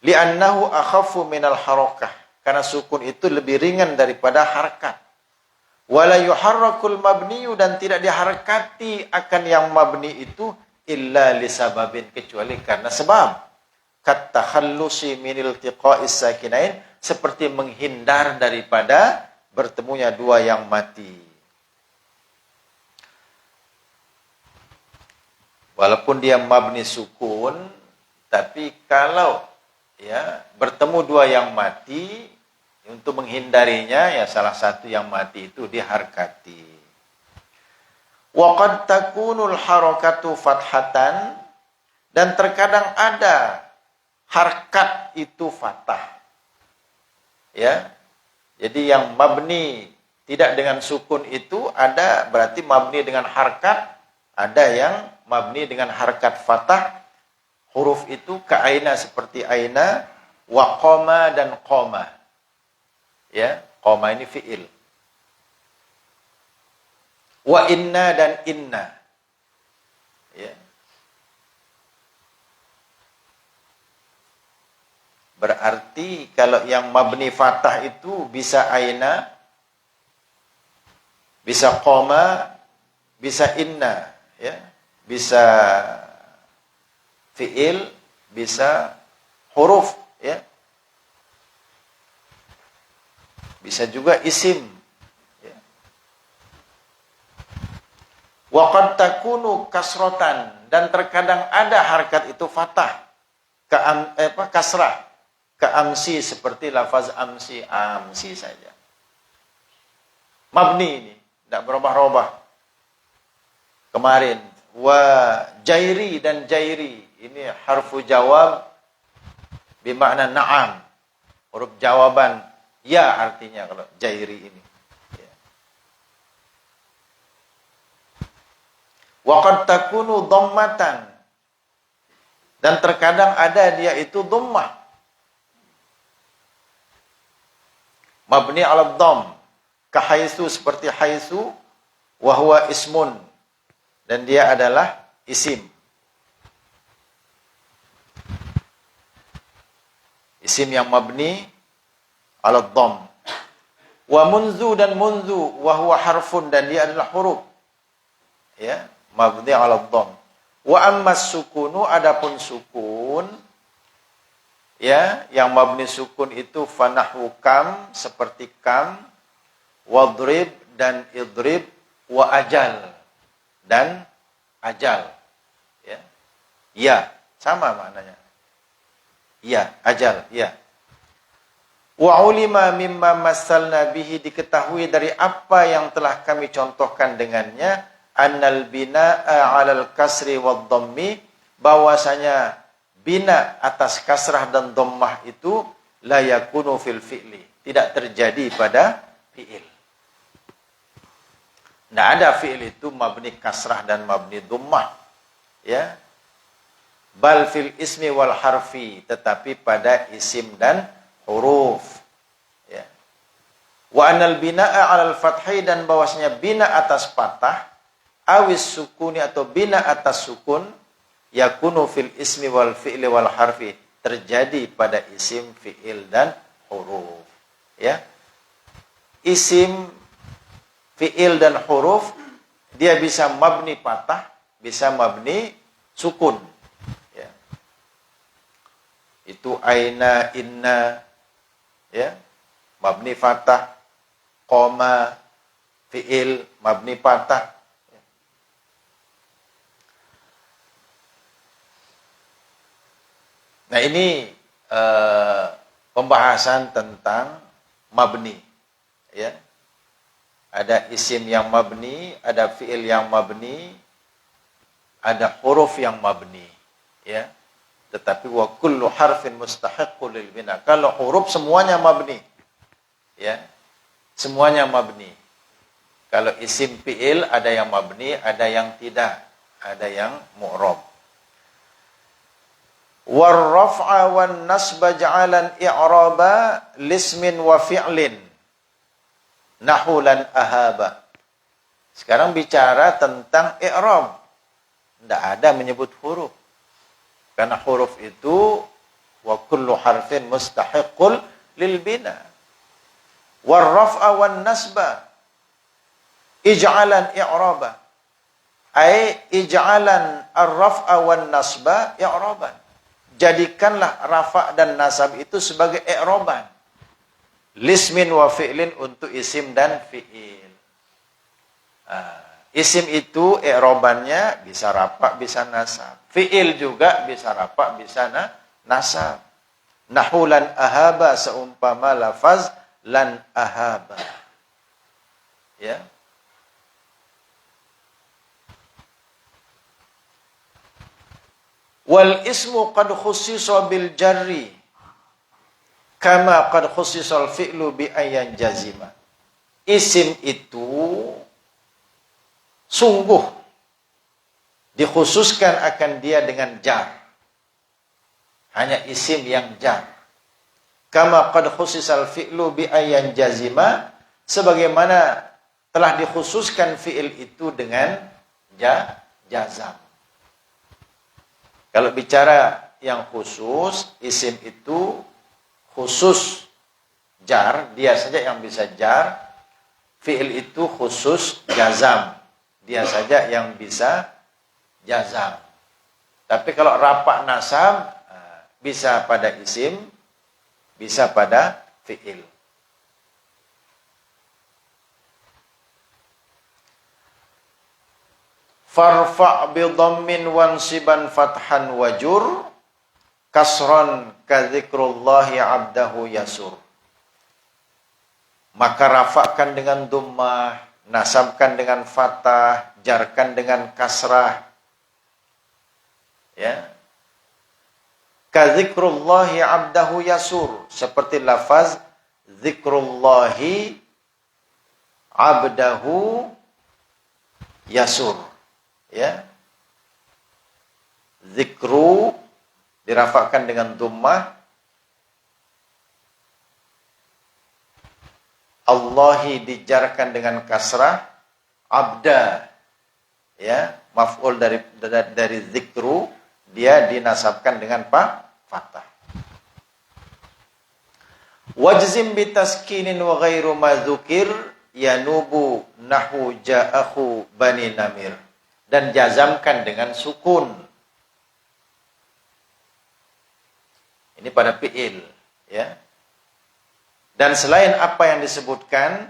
Li'annahu akhafu minal harakah. Karena sukun itu lebih ringan daripada harakat. Wala yuharrakul mabniyu, dan tidak diharakati akan yang mabni itu illa lisababin, kecuali karena sebab. Katakhallusi minil tiqa'is sakinain, seperti menghindar daripada bertemunya dua yang mati. Walaupun dia mabni sukun, tapi kalau ya bertemu dua yang mati, untuk menghindarinya ya salah satu yang mati itu diharkati. Wa qad takunul harakatu fathatan, dan terkadang ada harkat itu fathah. Ya. Jadi yang mabni tidak dengan sukun itu ada berarti mabni dengan harkat, ada yang mabni dengan harkat fathah. Huruf itu ka'aina seperti aina, wa qoma dan qoma. Ya, qoma ini fi'il. Wa inna dan inna. Ya. Berarti kalau yang mabni fathah itu bisa aina, bisa qoma, bisa inna, ya. Bisa fi'il, bisa huruf, ya. Bisa juga isim, ya. Wa qad takunu kasrotan, dan terkadang ada harkat itu fathah, kasrah. Ka'amsi, seperti lafaz amsi, amsi saja. Mabni ini, tidak berubah-ubah. Kemarin, wa jairi dan jairi, ini harfu jawab bermakna na'am. Huruf jawaban, ya artinya kalau jairi ini. Ya. Wa qad takunu dhammatan, dan terkadang ada dia itu dhammah. Mabni ala dhamm, kahaisu, seperti haisu, wa huwa ismun, dan dia adalah isim. Isim yang mabni ala dhamm. Wa munzu dan munzu, wa huwa harfun, dan dia adalah huruf. Ya, mabni ala dhamm. Wa ammas sukunu, adapun sukun, ya, yang mabni sukun itu fanahu kam, seperti kam, wadrib dan idrib, wa ajal dan ajal. Ya, ya, sama maknanya. Ya, ajal, ya. Wa ulima mimma masalna bihi, diketahui dari apa yang telah kami contohkan dengannya, annal bina'a 'alal kasri wad dhammi, bahwasanya bina atas kasrah dan dhammah itu la yakunu fil fi'li, tidak terjadi pada fi'il. Nah, ada fi'il itu mabni kasrah dan mabni dhammah. Ya. Bal fil ismi wal harfi, tetapi pada isim dan huruf. Ya. Wa anal bina'a 'alal fathi, dan bahwasanya bina atas patah, awis sukuni atau bina atas sukun, yakunu fil ismi wal fi'li wal harfi, terjadi pada isim, fi'il dan huruf. Ya. Isim, fi'il dan huruf dia bisa mabni patah, bisa mabni sukun. Ya. Itu aina, inna, ya, mabni fatah, qoma, fi'il, mabni patah. Nah, ini pembahasan tentang mabni. Ya. Ada isim yang mabni, ada fi'il yang mabni, ada huruf yang mabni, ya. Tetapi wa kullu harfin mustahiqqul lil bina. Kalau huruf semuanya mabni, ya. Semuanya mabni. Kalau isim fi'il ada yang mabni, ada yang tidak, ada yang mu'rab. War raf'a wan nasba ja'alan i'raba lismin wa fi'lin nahulan ahaba. Sekarang bicara tentang i'rab. Tidak ada menyebut huruf. Karena huruf itu wa kullu harfin mustahiqqul lil bina. War raf'a wan nasba ij'alan i'raba. Ai ij'alan ar-raf'a wan nasba i'raban. Jadikanlah rafa' dan nasab itu sebagai i'raban. Lismin wa fi'lin untuk isim dan fi'il. Isim itu i'rabannya bisa rafa' bisa nasab. Fi'il juga bisa rafa' bisa nasab. Nahulan ahaba seumpama lafaz lan ahaba. Ya. Wal ismu qad khussisa bil jarri kama qad khussisal fi'lu bi ayyan jazima. Isim itu sungguh dikhususkan akan dia dengan jar. Hanya isim yang jar. Kama qad khussisal fi'lu bi ayyan jazima, sebagaimana telah dikhususkan fi'il itu dengan jazam. Kalau bicara yang khusus, isim itu khusus jar, dia saja yang bisa jar. Fi'il itu khusus jazam, dia saja yang bisa jazam. Tapi kalau rafa' nasab, bisa pada isim, bisa pada fi'il. Farfa' bi dhammin wansiban fathan wajur kasron ka dzikrullahi abdahu yasur. Maka rafa'kan dengan dhammah, nasabkan dengan fathah, jarkan dengan kasrah. Ya. Ka dzikrullahi abdahu yasur, seperti lafaz dzikrullahi abdahu yasur. Ya, zikru dirafakkan dengan dhammah, Allahi dijarkan dengan kasrah, abda, ya, maf'ul dari zikru, dia dinasabkan dengan fathah. Wajzim bitaskinin wa ghairu madzukir yanubu nahu ja'ahu bani namir. Dan jazamkan dengan sukun. Ini pada fi'il, ya. Dan selain apa yang disebutkan,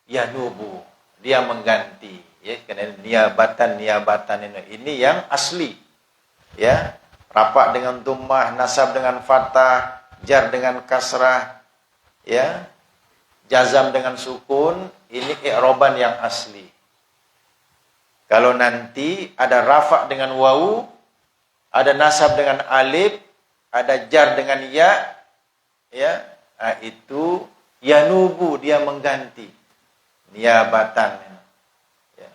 yanubu, dia mengganti, ya. Karena niabatan ini yang asli, ya. Rafa' dengan dhammah, nasab dengan fathah, jar dengan kasrah, ya. Jazam dengan sukun, ini i'raban yang asli. Kalau nanti ada rafa' dengan wawu, ada nasab dengan alif, ada jar dengan ya, nah itu yanubu, dia mengganti niabatan. Ya.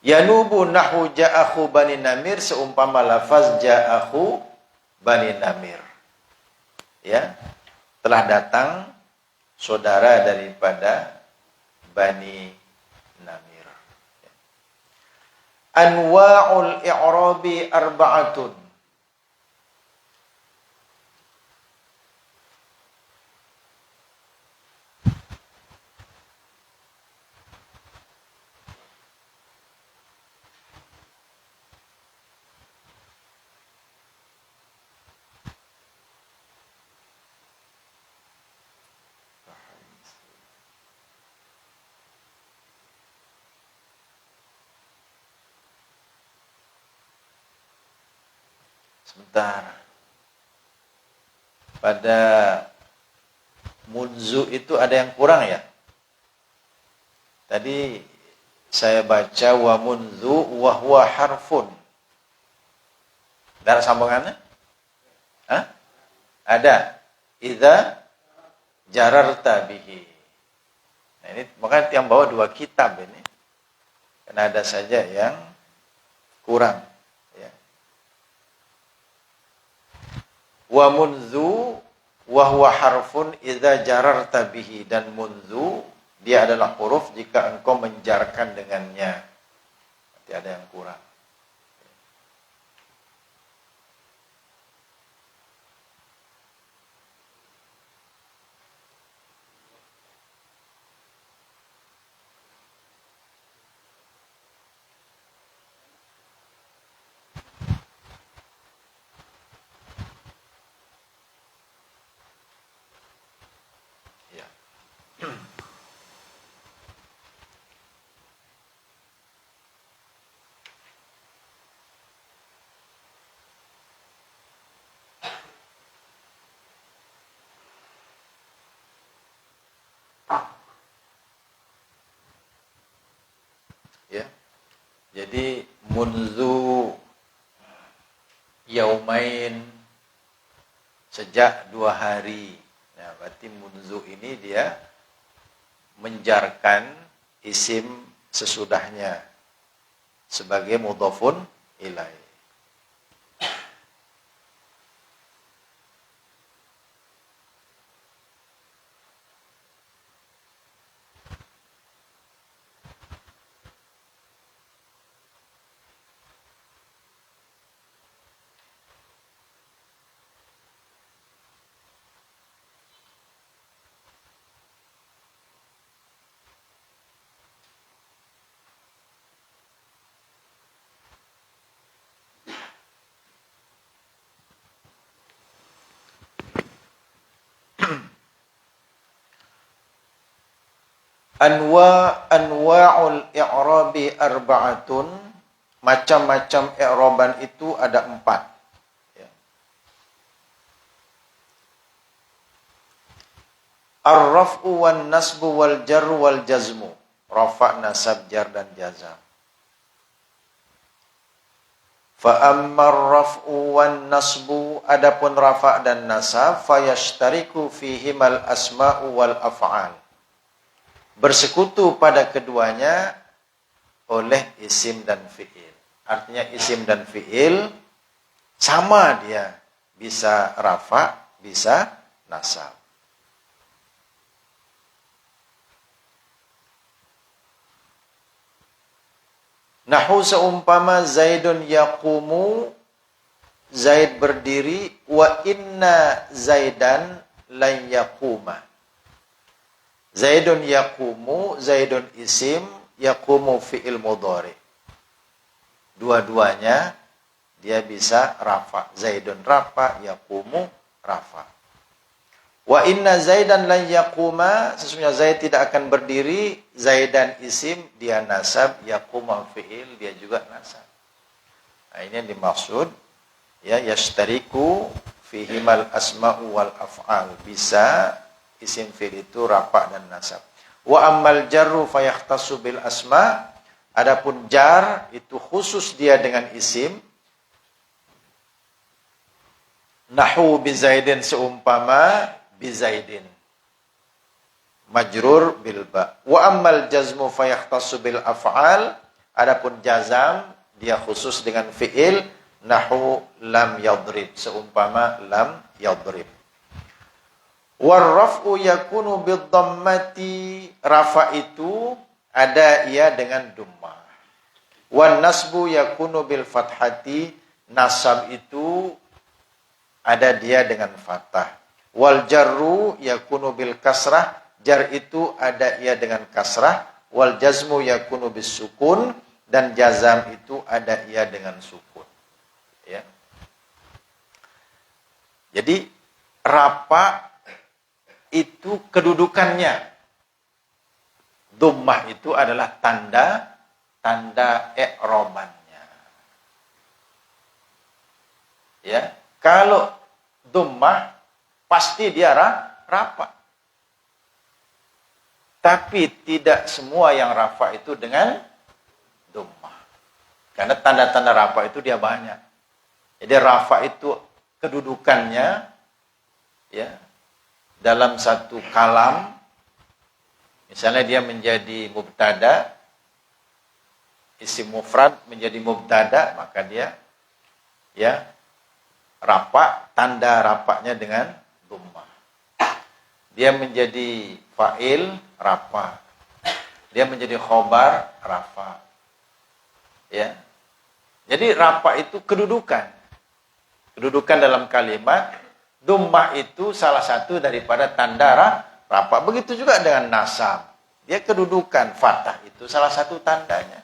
Yanubu nahu ja'ahu bani namir, seumpama lafaz ja'ahu bani namir. Ya, telah datang saudara daripada Bani Namir. Anwa'ul i'rabi arba'atun. Sebentar. Pada munzu itu ada yang kurang ya? Tadi Saya baca wa munzu wa huwa harfun. Ada sambungannya? Hah? Ada. Idza jararta bihi. Nah ini makanya yang bawa 2 kitab ini. Karena ada saja yang kurang. Ya. Wa munzu wa huwa harfun idza jararta bihi, dan munzu dia adalah huruf jika engkau menjarkan dengannya. Nanti ada yang kurang. Ya. Ya. Jadi munzu yaumain, sejak 2 hari. Nah, berarti munzu ini dia menjarkan isim sesudahnya sebagai mudhafun ilaih. Anwa'ul i'rabi arba'atun, macam-macam i'raban itu ada 4. Ya. Ar-raf'u wan nasbu wal jarru wal jazmu. Rafa', nasab, jar dan jazam. Fa ammar raf'u wan nasbu, adapun rafa' dan nasab, fayashtariku fihimal asma'u wal af'al. Bersekutu pada keduanya oleh isim dan fi'il. Artinya isim dan fi'il sama dia, bisa rafa', bisa nasab. Nahu seumpama Zaidun yaqumu, Zaid berdiri, wa inna Zaidan lan yaquma. Zaidun yaqumu, Zaidun isim, yaqumu fi'il mudhari. Dua-duanya dia bisa rafa. Zaidun rafa, yaqumu rafa. Wa inna Zaidan lan yaquma, sesungguhnya Zaid tidak akan berdiri. Zaidan isim, dia nasab, yaquma fi'il, dia juga nasab. Nah, ini yang dimaksud ya, yashtariku fihimal asma'u wal af'al. Bisa isim fi'il itu rafa dan nasab. Wa ammal jarru fayakhtassu bil asma, adapun jar itu khusus dia dengan isim. Nahu bi Zaidin, seumpama bi Zaidin, majrur bil ba. Wa ammal jazmu fayakhtassu bil af'al, adapun jazam dia khusus dengan fi'il. Nahu lam yadrib, seumpama lam yadrib. Warraf'u yakunu bidhammati, rafa itu ada ia dengan dhammah. Wan nasbu yakunu bil fathati, nasab itu ada dia dengan fathah. Wal jarru yakunu bil kasrah, jar itu ada ia dengan kasrah. Wal jazmu yakunu bis sukun, dan jazam itu ada ia dengan sukun. Ya. Jadi rafa itu kedudukannya. Dhammah itu adalah tanda i'rabannya. Ya, kalau dhammah pasti dia rafa. Tapi tidak semua yang rafa itu dengan Karena tanda-tanda rafa itu dia banyak. Jadi rafa itu kedudukannya ya dalam satu kalam, misalnya dia menjadi mubtada, isim mufrad menjadi mubtada, maka dia ya rafa, tanda rafanya dengan dhammah. Dia menjadi fa'il, rafa. Dia menjadi khobar, rafa. Ya. Jadi rafa itu kedudukan. Kedudukan dalam kalimat. Dhammah itu salah satu daripada tanda rafa. Begitu juga dengan nasab. Dia kedudukan. Fathah itu salah satu tandanya.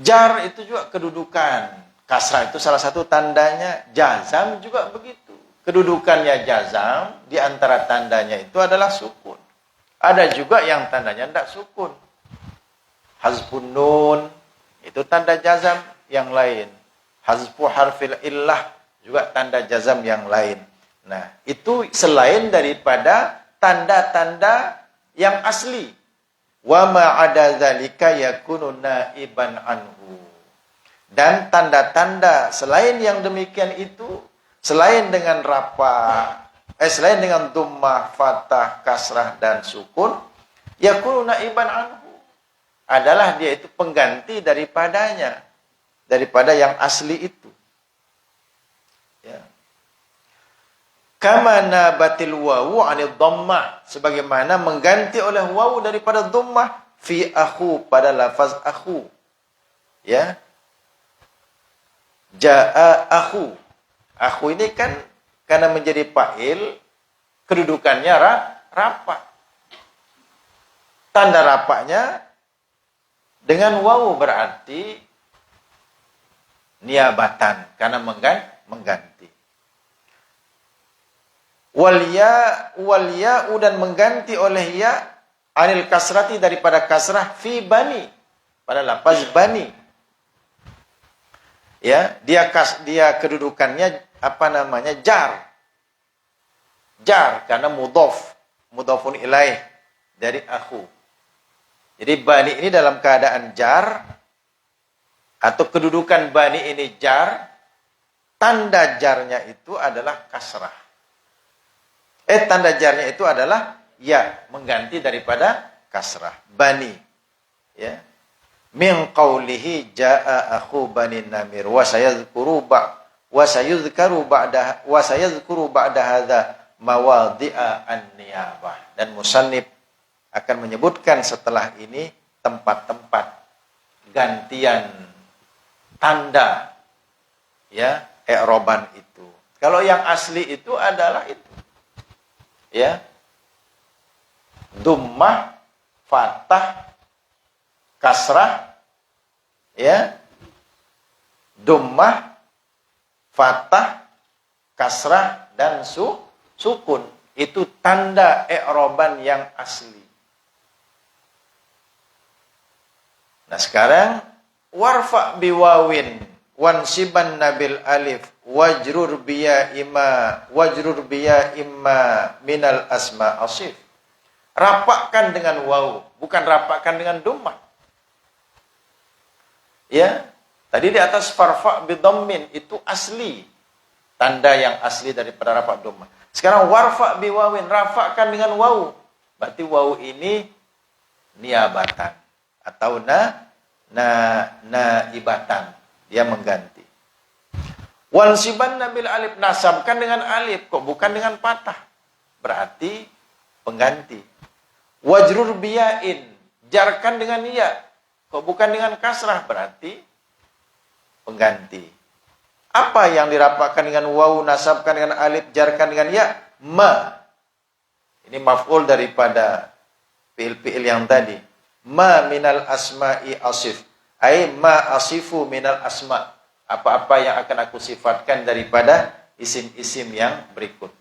Jar itu juga kedudukan. Kasrah itu salah satu tandanya. Jazam juga begitu. Kedudukannya jazam, di antara tandanya itu adalah sukun. Ada juga yang tandanya tidak sukun. Hazfun nun, itu tanda jazam yang lain. Hazfu harfil illah, juga tanda jazam yang lain. Nah, itu selain daripada tanda-tanda yang asli. Wa ma ada zalika yakunu naiban anhu. Dan tanda-tanda selain yang demikian itu, selain dengan selain dengan dhammah, fathah, kasrah dan sukun, yakunu naiban anhu. Adalah dia itu pengganti daripadanya, daripada yang asli itu. Ya. Kama nabatil wawu 'anil dhammah, sebagaimana mengganti oleh wawu daripada dhammah fi akhu, pada lafaz akhu. Ya. Jaa akhu. Akhu ini kan karena menjadi fa'il, kedudukannya rafa. Tanda rafanya dengan wawu berarti niabatan, karena mengganti. Wal ya dan mengganti oleh ya anil kasrati, daripada kasrah fi bani, pada lafaz bani. Ya, dia kedudukannya jar. Jar karena mudhafun ilaih dari akhu. Jadi bani ini dalam keadaan jar, atau kedudukan bani ini jar, tanda jarnya itu adalah kasrah. Tanda jarnya itu adalah ya, mengganti daripada kasrah. Bani. Ya. Min qawlihi jaa akhu bani namir wa sayadhkuru ba'da hadza mawadhi'a an-niyabah. Dan musannif akan menyebutkan setelah ini tempat-tempat gantian tanda ya i'roban itu. Kalau yang asli itu adalah itu. Ya. Dhammah, fathah, kasrah, ya, dhammah, fathah, kasrah dan sukun. Itu tanda i'roban yang asli. Nah sekarang warfa biwawin wansiban nabil alif wajrur biya imma minal asma asif. Rapakkan dengan wawu, bukan rapakkan dengan dhammah. Ya, tadi di atas farfa bidhammin itu asli, tanda yang asli daripada rafa dhammah. Sekarang warfa biwawin, rafakkan dengan wawu. Berarti wawu ini niabatan atau naibatan, dia mengganti. Wansiban nabil alif, nasabkan dengan alif, kok bukan dengan patah. Berarti pengganti. Wajrur biyain, jarkan dengan ya, kok bukan dengan kasrah, berarti pengganti. Apa yang dirapakkan dengan wawu, nasabkan dengan alif, jarkan dengan ya? Ma. Ini maf'ul daripada fi'il-fi'il yang tadi. Ma minal asma'i asif. Ai ma asifu minal asma'. Apa-apa yang akan aku sifatkan daripada isim-isim yang berikut.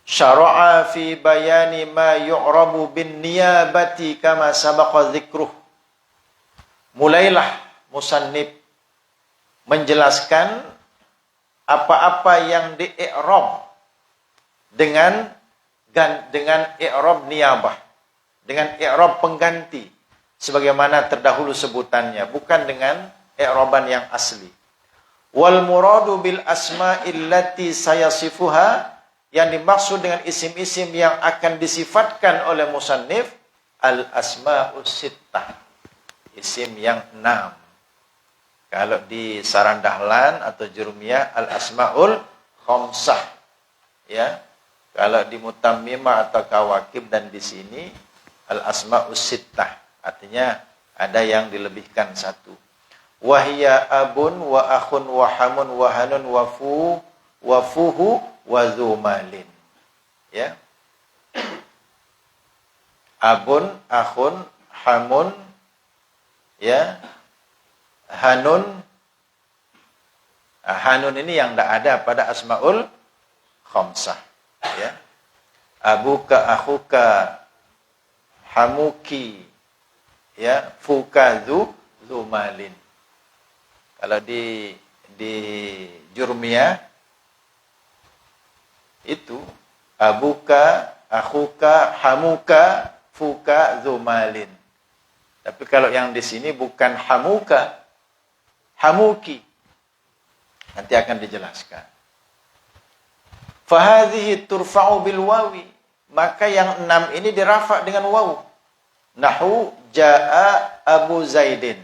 Syara'a fi bayani ma yu'rabu bin niyabati kama sabaqa dzikruh. Mulailah musannif menjelaskan apa-apa yang di-i'rab dengan i'rab niyabah, dengan i'rab pengganti, sebagaimana terdahulu sebutannya, bukan dengan i'raban yang asli. Wal muradu bil asma'il lati sayasifuha, yang dimaksud dengan isim-isim yang akan disifatkan oleh musannif, al asma'us sittah, isim yang 6. Kalau di Saran Dahlan atau Jurumiyah, al asma'ul khamsah, ya. Kalau di Mutammimah atau Kawakib dan di sini al asma'us sittah, artinya ada yang dilebihkan satu. Wahia abun wa akhun wa hamun wa hanun wa fuhu wa zumalin. Ya. Abun, akhun, hamun, ya. Hanun. Hanun ini yang tidak ada pada asmaul khamsah, ya. Abuka, akhuka, hamuki, ya, fuka, zumalin. Kalau di Jurmiyah itu abuka, akhuka, hamuka, fuka, zumalin. Tapi kalau yang di sini bukan hamuka, hamuki. Nanti akan dijelaskan. Fahadhihi turfa'u bil wawi. Maka yang 6 ini dirafa dengan waw. Nahu ja'a Abu Zaidin.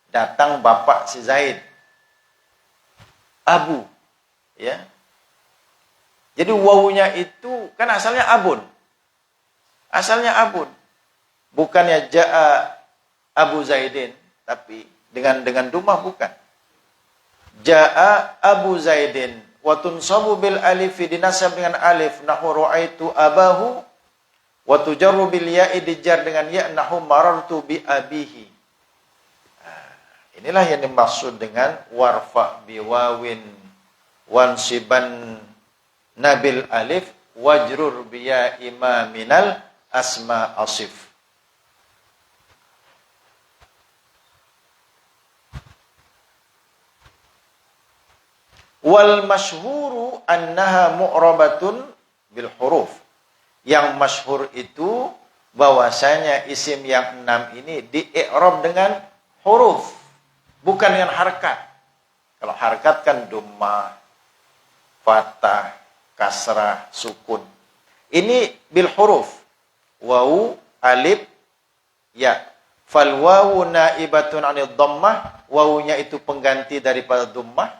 Datang bapak si Zaid. Abu. Ya. Jadi wawunya itu kan asalnya abun. Asalnya abun. Bukannya ja'a Abu Zaidin, tapi dengan dumah bukan. Ja'a Abu Zaidin wa tunsabu bil alif, dinasab dengan alif, nahu ra'aitu abahu, wa tujarru bil ya'i, dijar dengan ya, nahu marartu bi abihi. Inilah yang dimaksud dengan warfa biwawin wansiban nabil alif wajrur biya imaminal asma asif. Wal masyhuru annaha mu'rabatun bil huruf. Yang masyhur itu bahwasanya isim yang 6 ini di-i'rab dengan huruf, bukan dengan harakat. Kalau harakat kan dhammah, fathah, kasrah, sukun. Ini bil huruf. Wawu, alif, ya. Fal wawu naibatun 'anil dhammah, wawunya itu pengganti daripada dhammah.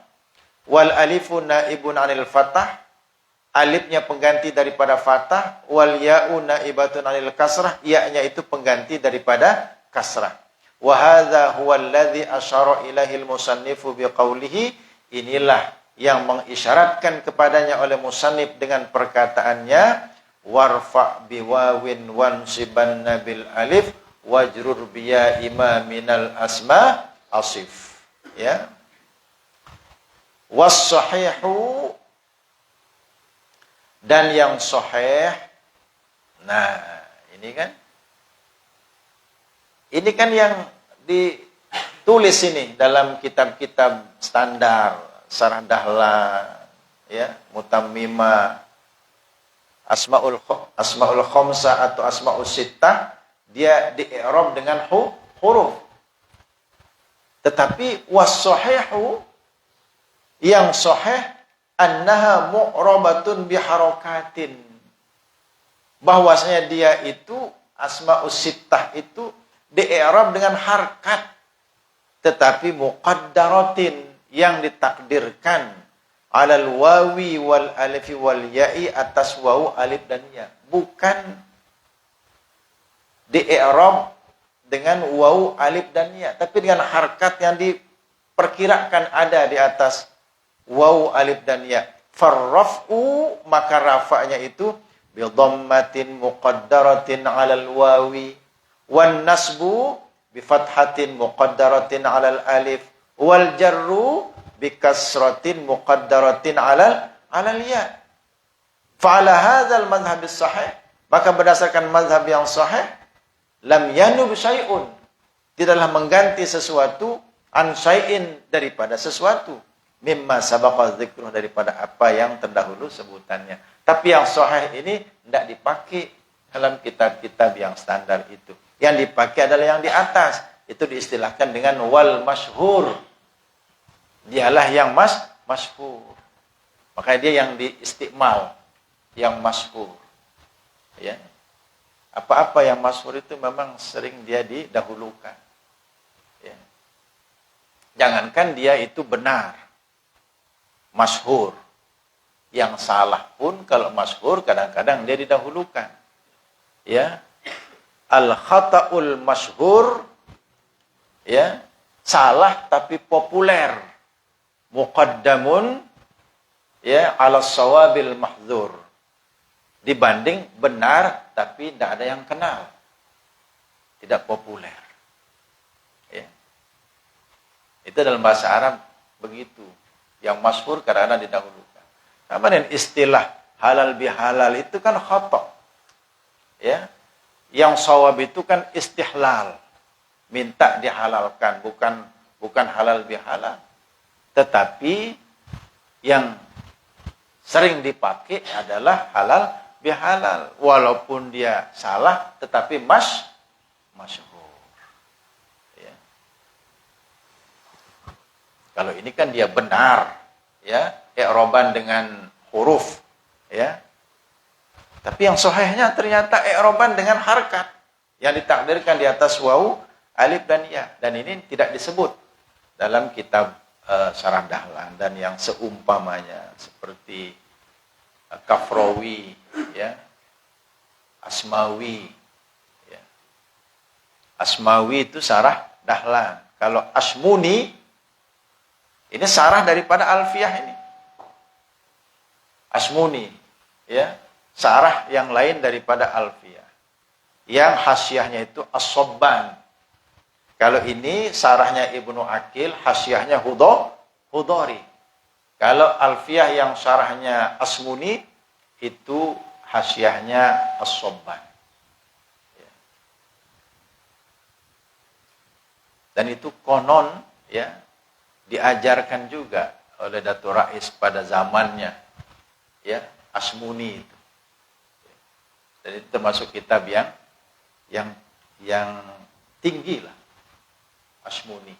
Wal alifu naibun 'anil fathah, alifnya pengganti daripada fathah. Wal ya'u naibatun 'anil kasrah, ya-nya itu pengganti daripada kasrah. Wa hadza huwa alladhi asyara ilaihi al-musannifu biqaulihi, inilah yang mengisyaratkan kepadanya oleh musannif dengan perkataannya warfa biwawin wansiban nabil alif wajrur biya imaminal asma asif, ya. Was sahihu, dan yang sahih. Nah, ini kan yang ditulis ini dalam kitab-kitab standar, Sarah Dahlan, ya, Mutammimah, Asmaul Khamsah atau Asmaul Sittah, dia di-i'rab dengan huruf. Tetapi was-sahihu, yang sahih, annaha mu'rabatun biharakatin, bahwasanya dia itu Asmaul Sittah itu di-i'rab dengan harkat, tetapi muqaddaratin, yang ditakdirkan, alal wawi wal alifi wal ya'i, atas wawu, alif dan ya, bukan di-i'rab dengan wawu, alif dan ya, tapi dengan harkat yang diperkirakan ada di atas wawu, alif dan ya. Farraf'u, maka rafa'nya itu bi dhammatin muqaddaratin 'alal wawi, wan nasbu bi fathatin muqaddaratin 'alal alif, wal jarru bi kasratin muqaddaratin 'alal ya. Fa 'ala hadzal madhhab as-sahih, maka berdasarkan mazhab yang sahih, lam yanub syai'un, tidaklah mengganti sesuatu, an syai'in, daripada sesuatu, mimma sabaqa dzikruh, daripada apa yang terdahulu sebutannya. Tapi yang sahih ini tidak dipakai dalam kitab-kitab yang standar itu. Yang dipakai adalah yang di atas. Itu diistilahkan dengan wal masyhur. Dialah yang masyhur. Makanya dia yang diistimal, yang masyhur. Ya. Apa-apa yang masyhur itu memang sering dia didahulukan. Ya. Jangankan dia itu benar, masyhur. Yang salah pun kalau masyhur kadang-kadang dia didahulukan. Ya. Al-khata'ul masyhur, ya, salah tapi populer. Muqaddamun, ya, ala sawabil mahdzur. Dibanding benar tapi tidak ada yang kenal. Tidak populer. Ya. Itu dalam bahasa Arab begitu. Yang masyhur kadang-kadang didahulukan. Sama dengan istilah halal bihalal itu kan khata'. Ya. Yang shawab itu kan istihlal. Minta dihalalkan, bukan halal bihalal. Tetapi yang sering dipakai adalah halal bihalal. Walaupun dia salah, tetapi masyhur. Ya. Kalau ini kan dia benar, ya, i'roban dengan huruf, ya. Tapi yang sahihnya ternyata i'roban dengan harkat yang ditakdirkan di atas waw, alif dan ya. Dan ini tidak disebut dalam kitab Syarah Dahlan dan yang seumpamanya seperti Kafrawi, ya, Asmawi, ya. Asmawi itu Syarah Dahlan. Kalau Asmuni ini syarah daripada Alfiyah ini. Asmuni, ya, syarah yang lain daripada Alfiyah. Yang hasyiahnya itu As-Sobban. Kalau ini syarahnya Ibnu Aqil, hasyiahnya Hudhari. Kalau Alfiyah yang syarahnya Asmuni, itu hasyiahnya As-Sobban. Ya. Dan itu konon, ya, diajarkan juga oleh Datuk Rais pada zamannya, ya, Asmuni itu. Dan itu termasuk kitab yang tinggi lah, Asmuni.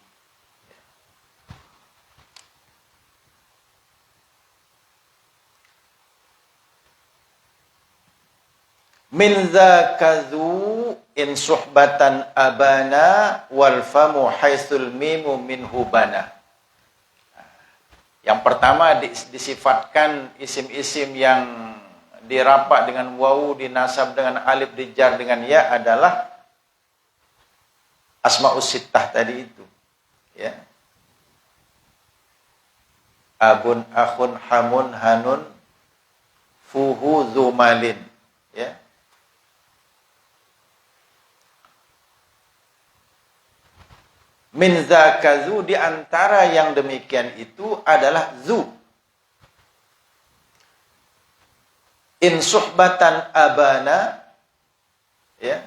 Min dzakadzu in suhbatan abana wal famu haitsul mimu minhu bana. Yang pertama disifatkan isim-isim yang dirapak dengan wawu, dinasab dengan alif, dijar dengan ya adalah asmaus sittah tadi itu, ya. Abun, akhun, hamun, hanun, fuhu, zumalin, ya. Min zakazu, di antara yang demikian itu adalah zu. In suhbatan abana, ya.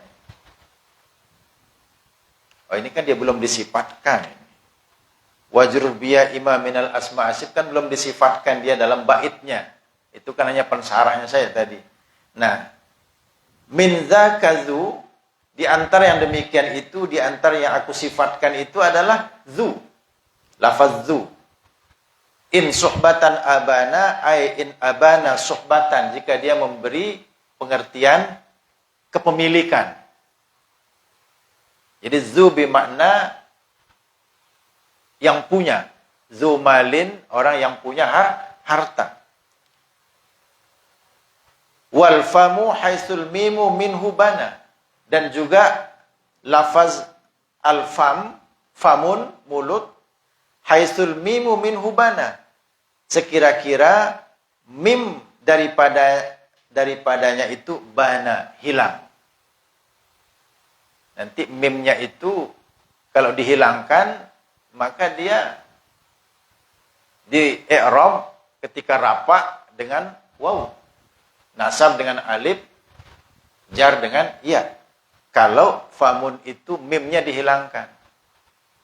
Oh, ini kan dia belum disifatkan. Wajrur biya imam minal asma asif kan belum disifatkan dia dalam baitnya. Itu kan hanya pensarahnya saya tadi. Nah, min zakazu, di antara yang demikian itu, di antara yang aku sifatkan itu adalah zu. Lafaz zu. In suhbatan abana, ay in abana suhbatan, jika dia memberi pengertian kepemilikan. Jadi zu bermakna yang punya. Zu malin, orang yang punya harta. Wal famu haitsul mimu minhu bana. Dan juga lafaz al-fam, famun, mulut, haitsul mimu minhu bana. Sekira-kira mim daripadanya itu bana, hilang. Nanti mimnya itu kalau dihilangkan, maka dia di i'rab ketika rafa dengan waw, nasab dengan alif, jar dengan ya. Kalau famun itu mimnya dihilangkan.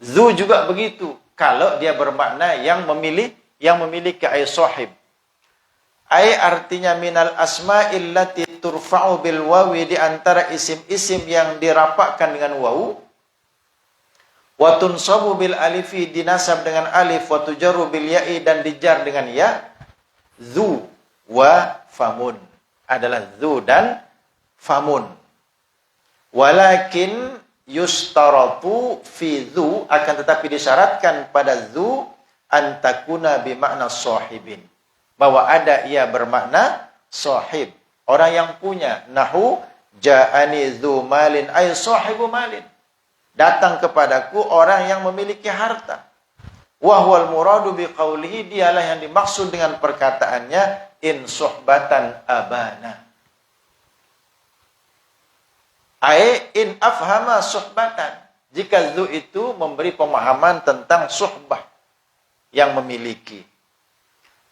Zu juga begitu. Kalau dia bermakna yang memiliki ay sahib. Ai artinya minal asma'il lati turfa'u bil wawi, di antara isim-isim yang dirapakkan dengan wawu. Wa tunsabu bil alifi, dinasab dengan alif, wa tujarru bil ya'i, dan dijar dengan ya. Zu wa famun, adalah zu dan famun. Walakin yustaratu fi zu, akan tetapi disyaratkan pada zu antakuna bimakna sahibin, bahwa ada ia bermakna sahib, orang yang punya. Nahu ja'ani dzu malin ay sahibu malin, datang kepadaku orang yang memiliki harta. Wa huwal muradu biqaulihi, dialah yang dimaksud dengan perkataannya in suhbatan abana. Ai in afhama suhbatan, jika dzu itu memberi pemahaman tentang suhbah, yang memiliki.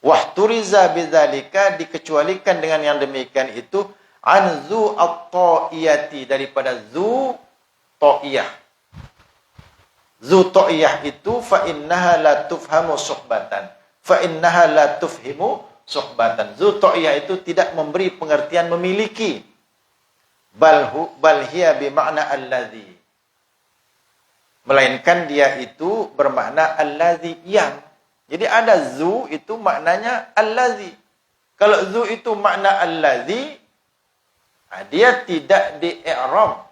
Wahturiza bidzalika, dikecualikan dengan yang demikian itu, an zu at-ta'iyati, daripada zu ta'iyah. Zu ta'iyah itu fa innaha la tufhamu suhbatan, fa innaha la tufhimu suhbatan. Zu ta'iyah itu tidak memberi pengertian memiliki, bal hiya bimakna alladhi, melainkan dia itu bermakna alladhi, yang. Jadi ada zu itu maknanya allazi. Kalau zu itu makna allazi, dia tidak di-i'rab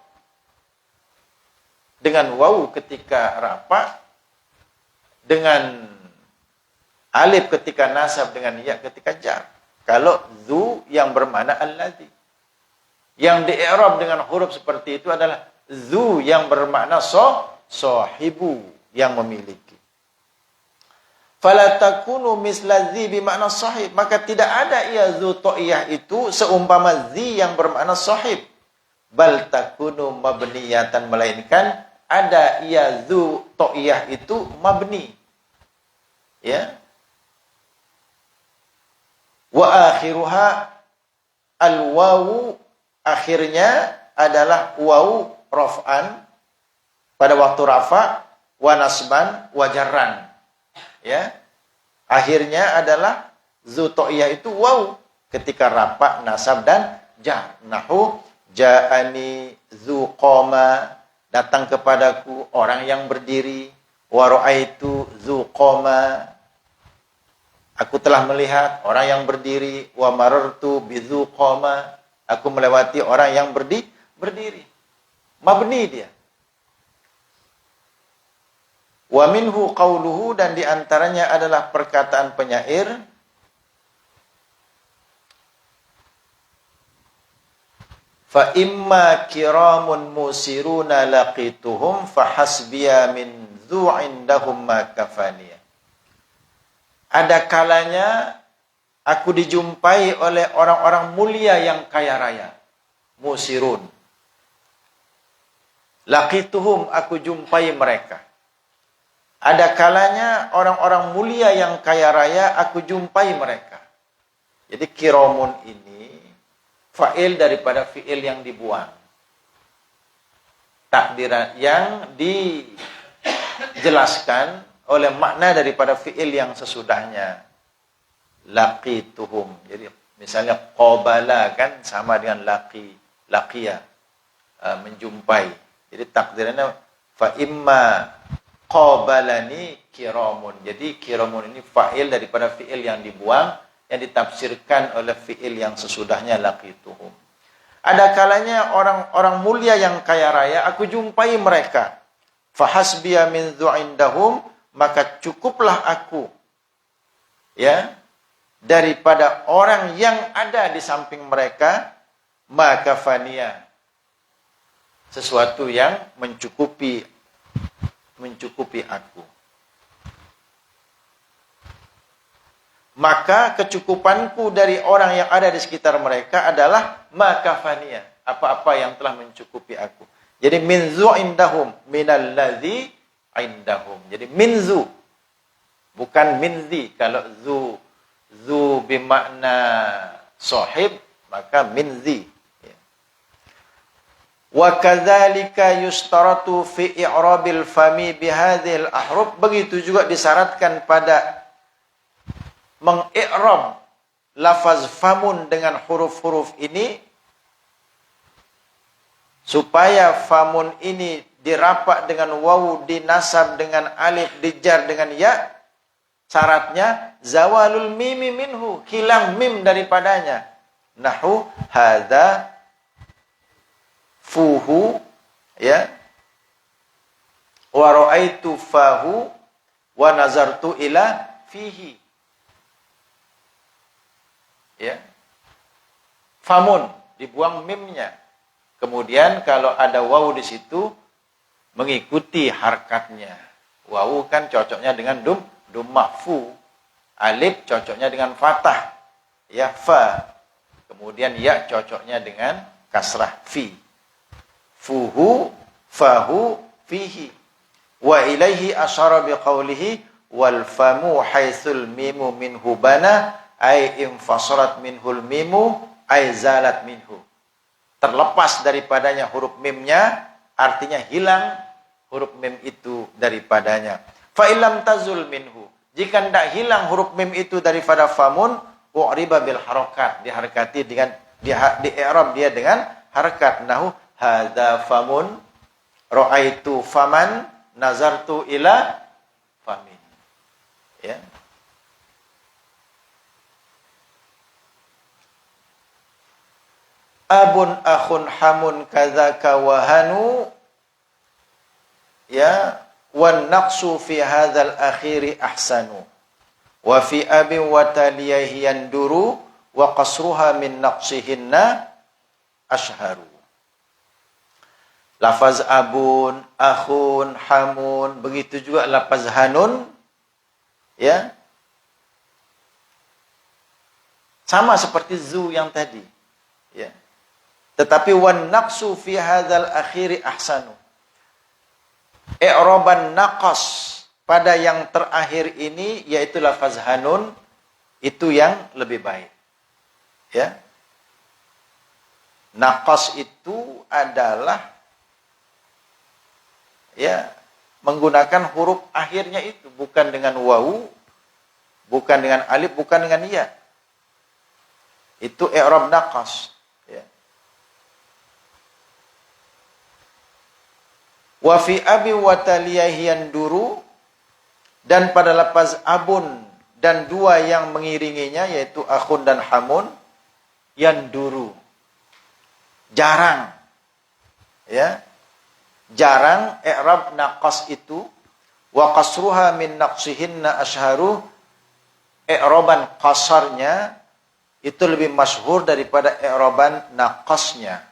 dengan wawu ketika rafa, dengan alif ketika nasab, dengan ya ketika jar. Kalau zu yang bermakna allazi. Yang di-i'rab dengan huruf seperti itu adalah zu yang bermakna sahibu, yang memiliki. Fala takunu misla zi bimakna sahib, maka tidak ada ia zu ta'iyah itu seumpama zi yang bermakna sahib. Bal takunu mabniyatan, melainkan ada ia zu ta'iyah itu mabni. Ya. Wa akhiruha al-wawu, akhirnya adalah wawu raf'an pada waktu rafa, wa nasban, wa jarran. Ya, akhirnya adalah zu ta'iyah itu waw ketika rafa, nasab, dan jar. Nahu ja'ani zu qoma, datang kepadaku orang yang berdiri. Wa ra'aitu zu qoma, aku telah melihat orang yang berdiri. Wa marartu bi zu qoma, aku melewati orang yang berdiri. Mabni dia. Wa minhu qauluhu, dan diantaranya adalah perkataan penyair, fa imma kiramun musiruna laqituhum fa hasbiya min dzu indahum ma kafaniya. Ada kalanya aku dijumpai oleh orang-orang mulia yang kaya raya, musirun. Laqituhum, aku jumpai mereka. Ada kalanya orang-orang mulia yang kaya raya, aku jumpai mereka. Jadi kiramun ini fa'il daripada fi'il yang dibuang. Takdiran yang dijelaskan oleh makna daripada fi'il yang sesudahnya. Laqituhum. Jadi misalnya qabala kan sama dengan laqiya, menjumpai. Jadi takdirannya fa imma qabalani kiramun. Jadi kiramun ini fa'il daripada fi'il yang dibuang, yang ditafsirkan oleh fi'il yang sesudahnya laqituhum. Ada kalanya orang-orang mulia yang kaya raya, aku jumpai mereka. Fahasbiya min dzu'indahum, maka cukuplah aku, ya, daripada orang yang ada di samping mereka, maka fania, sesuatu yang mencukupi aku. Maka kecukupanku dari orang yang ada di sekitar mereka adalah makafania, apa-apa yang telah mencukupi aku. Jadi minzu indahum minalladzi indahum. Jadi minzu bukan minzi. Kalau zu bermakna sahib, maka minzi. Wa kadzalika yustaratu fi i'rabil fami bihadzal ahruf. Begitu juga disyaratkan pada mengi'rab lafaz famun dengan huruf-huruf ini, supaya famun ini dirapak dengan wawu, dinasab dengan alif, dijar dengan ya, syaratnya zawalul mimi minhu, hilang mim daripadanya. Nahu hadza fuhu, ya, wa ra'aitu fahu wa nazartu ila fihi. Ya. Famun, dibuang mimnya. Kemudian kalau ada wawu di situ, mengikuti harkatnya. Wawu kan cocoknya dengan dhammah fu. Alif cocoknya dengan fathah. Ya, fa. Kemudian ya cocoknya dengan kasrah fi. Fuhu, fahu, fihi. Wa ilaihi asyara biqaulihi wal famu haitsul mimu minhu bana ay infasarat minhul mimu ay zalat minhu. Terlepas daripadanya huruf mimnya, artinya hilang huruf mim itu daripadanya. Fa illam tazul minhu, jika tidak hilang huruf mim itu daripada famun, u'riba bil harakat, diharakati dengan di i'rab dia dengan harakat. Nahu hadza famun, ra'aitu faman, nazartu ila famin. Ya. Abun akhun hamun kadzaka wahanu, ya, wan naqsu fi hadzal akhiri ahsanu wa fi abin wa taliyahi yanduru wa qasruha min naqsihinna ashharu. Lafaz abun, akhun, hamun, begitu juga lafaz hanun, ya, sama seperti zu yang tadi, ya. Tetapi wan naqsu fi hadzal akhiri ahsanu. I'raban naqas pada yang terakhir ini, yaitu lafaz hanun, itu yang lebih baik. Ya. Naqas itu adalah, ya, menggunakan huruf akhirnya itu, bukan dengan wawu, bukan dengan alif, bukan dengan ya. Itu i'rab naqas. Wa fi abi wa taliyahi yanduru, dan pada lafaz abun dan dua yang mengiringinya, yaitu akhun dan hamun, yanduru, jarang, ya, jarang i'rab naqas itu. Wa qasruha min naqsihinna ashharu, i'raban qasarnya itu lebih masyhur daripada i'raban naqasnya,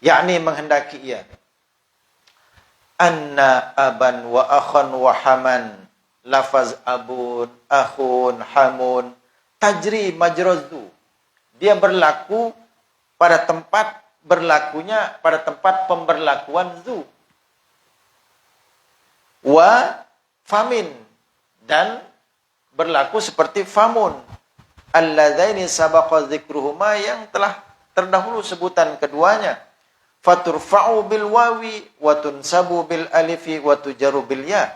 yakni menghendaki ia. Anna aban wa akhan wa haman, lafaz abun, akhun, hamun, tajri majrazu, dia berlaku pada tempat berlakunya, pada tempat pemberlakuan zu. Wa famin, dan berlaku seperti famun. Alladzaini sabaqa dzikruhuma, yang telah terdahulu sebutan keduanya. Faturfa'u bil wawi wa tunsabu bil alifi wa tujaru bil ya,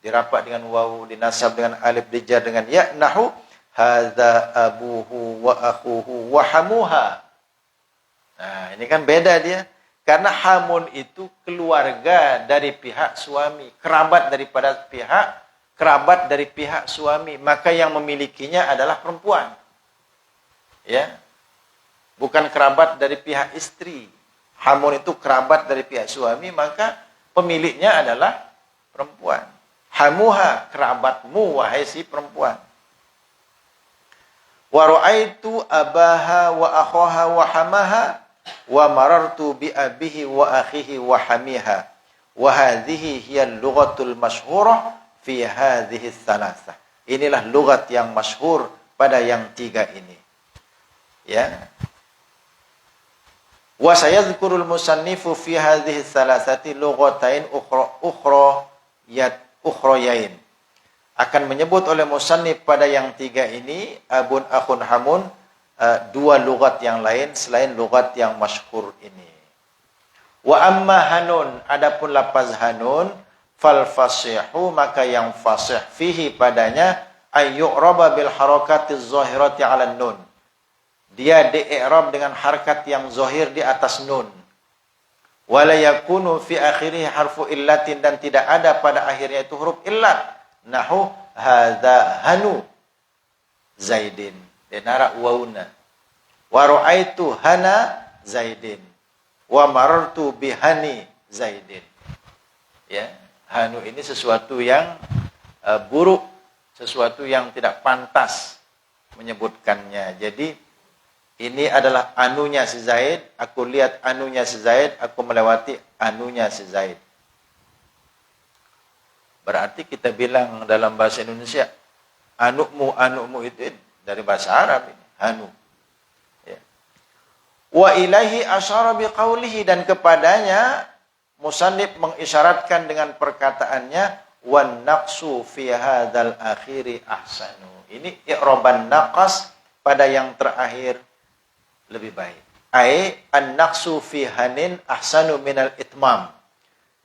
dirapak dengan wawu, dinasab dengan alif, dijar dengan ya. Nahu hadza abuhu wa akhuhu wa hamuha. Nah, ini kan beda dia, karena hamun itu keluarga dari pihak suami, kerabat dari pihak suami, maka yang memilikinya adalah perempuan. Ya. Bukan kerabat dari pihak istri. Hamun itu kerabat dari pihak suami, maka pemiliknya adalah perempuan. Hamuha, kerabatmu wahai si perempuan. Wa ra'aitu abaha wa akhaha wa hamaha wa marartu bi abihi wa akhihi wa hamiha. Wa hadhihi hiya al-lughatul masyhurah fi hadhihi tsalatsa. Inilah lughat yang masyhur pada yang tiga ini. Ya. Wa sayadhkurul musannifu fi hadhihi thalathati lughatain ukhrayain. Akan menyebut oleh musannif pada yang tiga ini, abun, akhun, hamun, dua lughat yang lain selain lughat yang masyhur ini. Wa amma hanun, adapun lafaz hanun, fal fasihu, maka yang fasih fihi padanya ayyu'raba bil harakatiz zahirati 'ala nun. Dia di-i'rab dengan harakat yang zahir di atas nun. Wala yakunu fi akhirih harfu illatin, dan tidak ada pada akhirnya itu huruf illat. Nahu hadza hanu Zaidin. Denara wauna. Wa ra'aitu hana Zaidin. Wa marartu bihani Zaidin. Ya, hanu ini sesuatu yang buruk, sesuatu yang tidak pantas menyebutkannya. Jadi ini adalah anunya si Zaid, aku lihat anunya si Zaid, aku melewati anunya si Zaid. Berarti kita bilang dalam bahasa Indonesia, anukmu itu dari bahasa Arab ini, anu. Ya. Wa ilaihi asyara biqaulihi, dan kepadanya musannif mengisyaratkan dengan perkataannya, wan naqsu fi hadzal akhiri ahsanu. Ini i'raban naqas pada yang terakhir lebih baik. Ai an-naqsu fi hanin ahsanu minal itmam.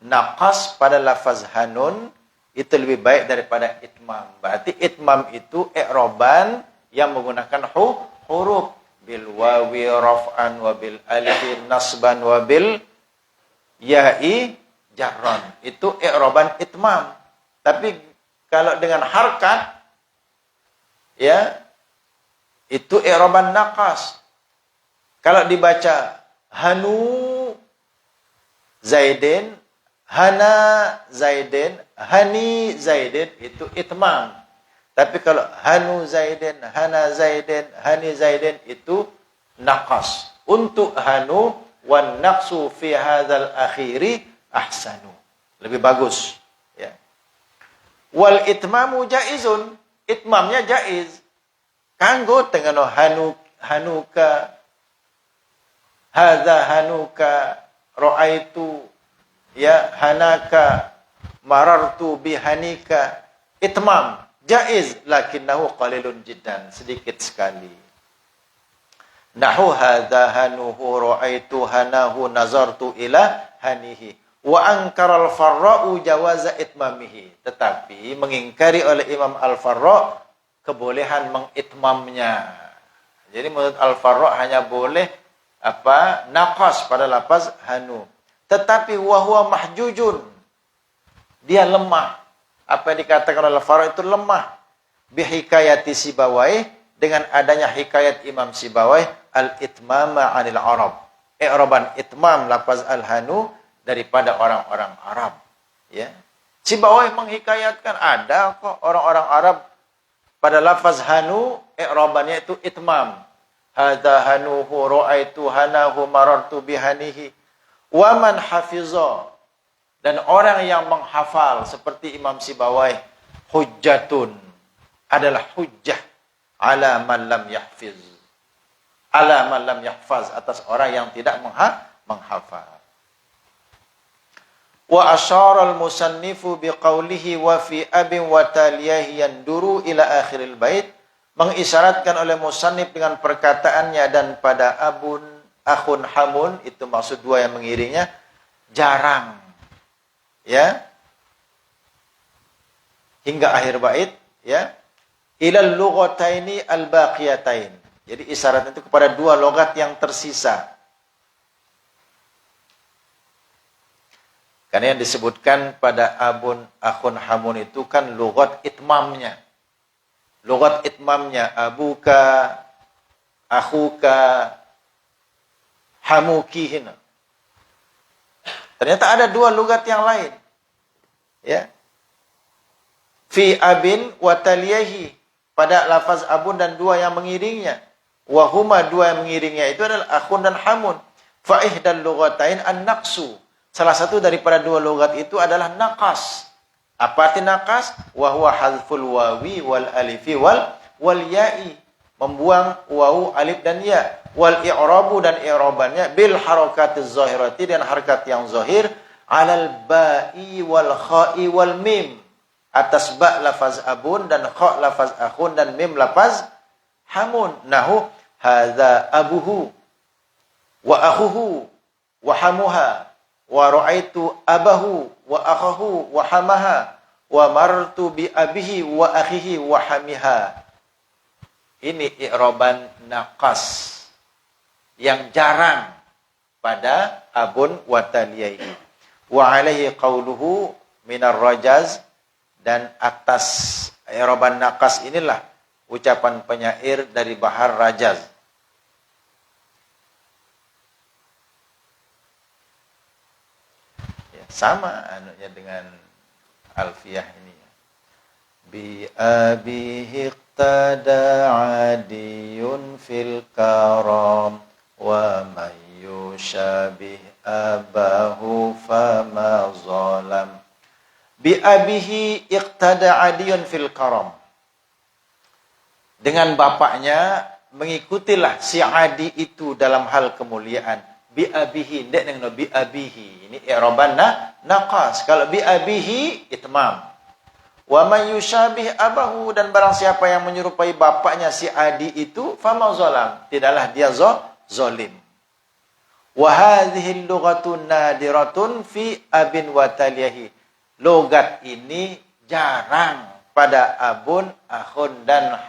Naqas pada lafaz hanun itu lebih baik daripada itmam. Berarti itmam itu i'raban yang menggunakan huruf bil wawi raf'an wa bil alifi nasban wa bil ya'i jarran. Itu i'raban itmam. Tapi kalau dengan harkat, ya, itu i'raban naqas. Kalau dibaca hanu Zaidin, hana Zaidin, hani Zaidin, itu itmam. Tapi kalau hanu Zaidin, hana Zaidin, hani Zaidin, itu naqas. Untuk hanu, wan naqsu fi hadzal akhiri ahsanu. Lebih bagus. Ya. Wal itmamu jaizun. Itmamnya jaiz. Kanggo tengano hanuka, hadza hanuka, ra'aitu, ya, hanaka, marartu bihanika. Itmam jaiz, lakinnahu qalilun jiddan, sedikit sekali. Nahu hadza hanuhu, ra'aitu hanahu, nazartu ila hanihi. Wa ankara al-Farra'u jawaza itmamihi. Tetapi mengingkari oleh Imam Al-Farra' kebolehan mengitmamnya. Jadi menurut Al-Farra' hanya boleh naqas pada lafaz hanu. Tetapi wahwa mahjujun, dia lemah. Apa yang dikatakan oleh Al-Farra' itu lemah. Bihikayati Sibawai, dengan adanya hikayat Imam Sibawai, al-itmama 'anil Arab. I'raban itmam lafaz al-hanu daripada orang-orang Arab. Ya. Sibawai menghikayatkan, ada kok orang-orang Arab pada lafaz hanu, i'rabannya itu itmam. Hadza hanuhu, ra'aitu hanahu, marartu bihanihi. Wa man hafiza, dan orang yang menghafal seperti Imam Sibawai, hujjatun, adalah hujjah ala man lam yahfiz. Ala man lam yahfaz, atas orang yang tidak menghafal. Wa asyara al-musannifu biqaulihi wa fi abin wa taliyahi yanduru ila akhiril bait. Mengisyaratkan oleh musannif dengan perkataannya, dan pada abun, akhun, hamun, itu maksud dua yang mengiringnya, jarang. Ya. Hingga akhir bait, ya. Ilal lughataini al-baqiyatain. Jadi isyarat itu kepada dua logat yang tersisa. Karena yang disebutkan pada abun, akhun, hamun itu kan lughat itmamnya. Lughat itmamnya abuka, akhuka, hamukihin. Ternyata ada dua lughat yang lain. Ya. Fi abin wa taliyahi, pada lafaz abun dan dua yang mengiringnya. Wa huma, dua yang mengiringnya itu adalah akhun dan hamun. Fa ihdal lughatain an-naqsu. Salah satu daripada dua logat itu adalah naqas. Apa arti naqas? Wa huwa hadzful wawi wal alifi wal ya'i. Membuang wawu, alif dan ya. Wal i'rabu, dan i'rabannya bil harakatiz zahirati, dan harakat yang zahir, alal ba'i wal kha'i wal mim. Atas ba lafaz abun, dan kha lafaz akhun, dan mim lafaz hamun. Nahu hadza abuhu wa akhuhu wa hamuha. Wa ra'aitu abahu wa akhahu wa hamaha wa martu bi abihi wa akhihi wa hamiha. Ini i'roban naqas yang jarang pada abun wa taliyaihi. Wa alaihi qauluhu minar rajaz, dan atas i'roban naqas inilah ucapan penyair dari Bahar Rajaz. Ya, sama anunya dengan Alfiyah ini. Bi abihi iqtada adiyun fil karam wa man yushabih abahu fama zalam. Bi abihi iqtada adiyun fil karam. Dengan bapaknya mengikutilah si Adi itu dalam hal kemuliaan. Bi abihi, tidak dengan bi abihi. Ini i'roban naqas. Kalau bi abihi itmam. Wa man yusyabih abahu, dan barang siapa yang menyerupai bapaknya si Adi itu fama zalam, tidaklah dia zalim. Wa hadhihi lughatun nadiratun fi abin wa taliyahi. Logat ini jarang pada abun, akhun dan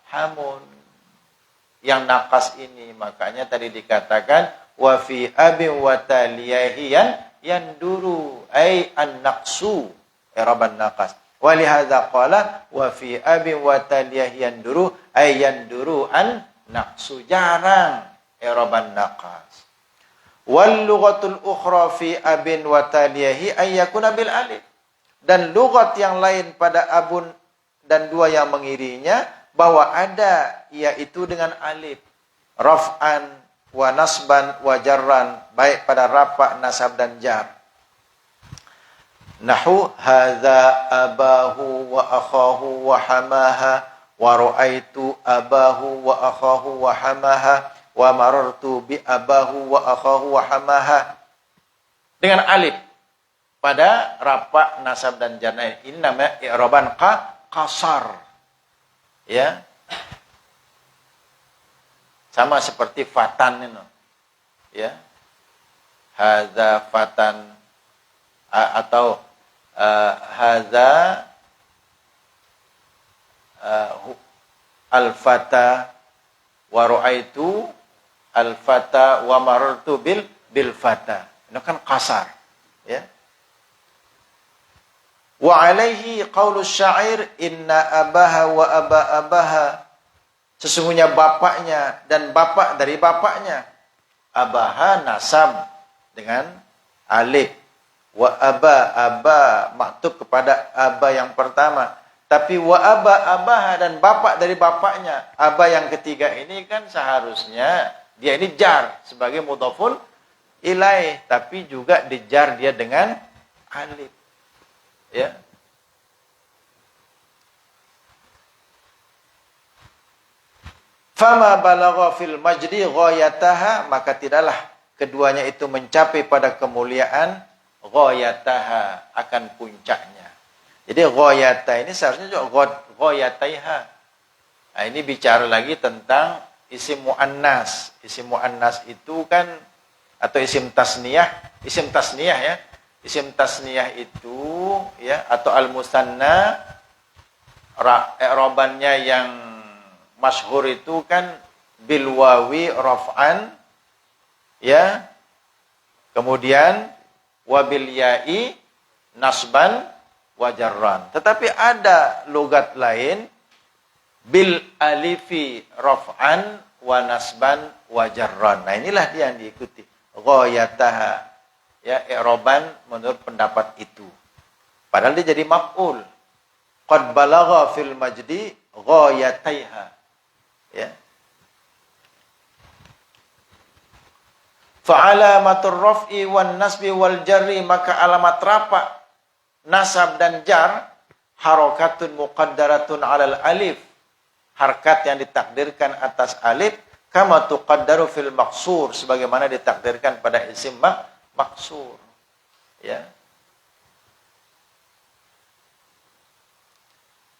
hamun. Yang naqas ini, makanya tadi dikatakan wa fi abin wa taliyahi yanduru ay an-naqsu, i'raban naqas. Wa lihadza qala wa fi abin wa taliyahi yanduru ay yanduru an naqsu, jarang i'raban naqas. Wal lughatul ukhra fi abin wa taliyahi ay yakuna bil alif. Dan lughat yang lain pada abun dan dua yang mengirinya bahwa ada yaitu dengan alif, raf'an wa nasban wa jarran, baik pada rafa, nasab dan jar. Nahu hadza abahu wa akhahu wa hamaha wa ra'aitu abahu wa akhahu wa hamaha wa marartu bi abahu wa akhahu wa hamaha. Dengan alif pada rafa, nasab dan jar. Ini namanya i'roban qasar. Ya. Sama seperti fatan itu. Ya. Hadza fatan atau hadza al-fata wa ra'aitu al-fata wa marartu bil fata. Ini kan kasar, ya. Wa alaihi qaulu syair inna abaha wa abaha. Sesungguhnya bapaknya dan bapak dari bapaknya. Abaha nasab dengan alif. Wa aba maktub kepada aba yang pertama. Tapi wa abaha dan bapak dari bapaknya. Aba yang ketiga ini kan seharusnya dia ini jar sebagai mudhafun ilaih, tapi juga dijar dia dengan alif. Ya. Fama balagha fil majdi ghayataha, maka tidaklah keduanya itu mencapai pada kemuliaan ghayataha, akan puncaknya. Jadi ghayata ini seharusnya juga ghayataiha. Nah, ini bicara lagi tentang isim muannas. Isim muannas itu kan atau isim tasniyah ya. Isim tasniyah itu ya atau al-musanna i'rabannya yang masyhur itu kan bil wawi raf'an ya. Kemudian wabil ya'i nasban wa jarran. Tetapi ada logat lain bil alifi raf'an wa nasban wa jarran. Nah, inilah dia yang diikuti. Ghayataha. Ya, i'roban menurut pendapat itu. Padahal dia jadi maf'ul. Qad balagha fil majdi ghayataiha. Ya. Fa'alamatur raf'i wan nasbi wal jarri, maka alamat rafa, nasab dan jar harakatun muqaddaratun 'alal alif. Harkat yang ditakdirkan atas alif kama tuqaddaru fil maqsur, sebagaimana ditakdirkan pada isim maksur, ya.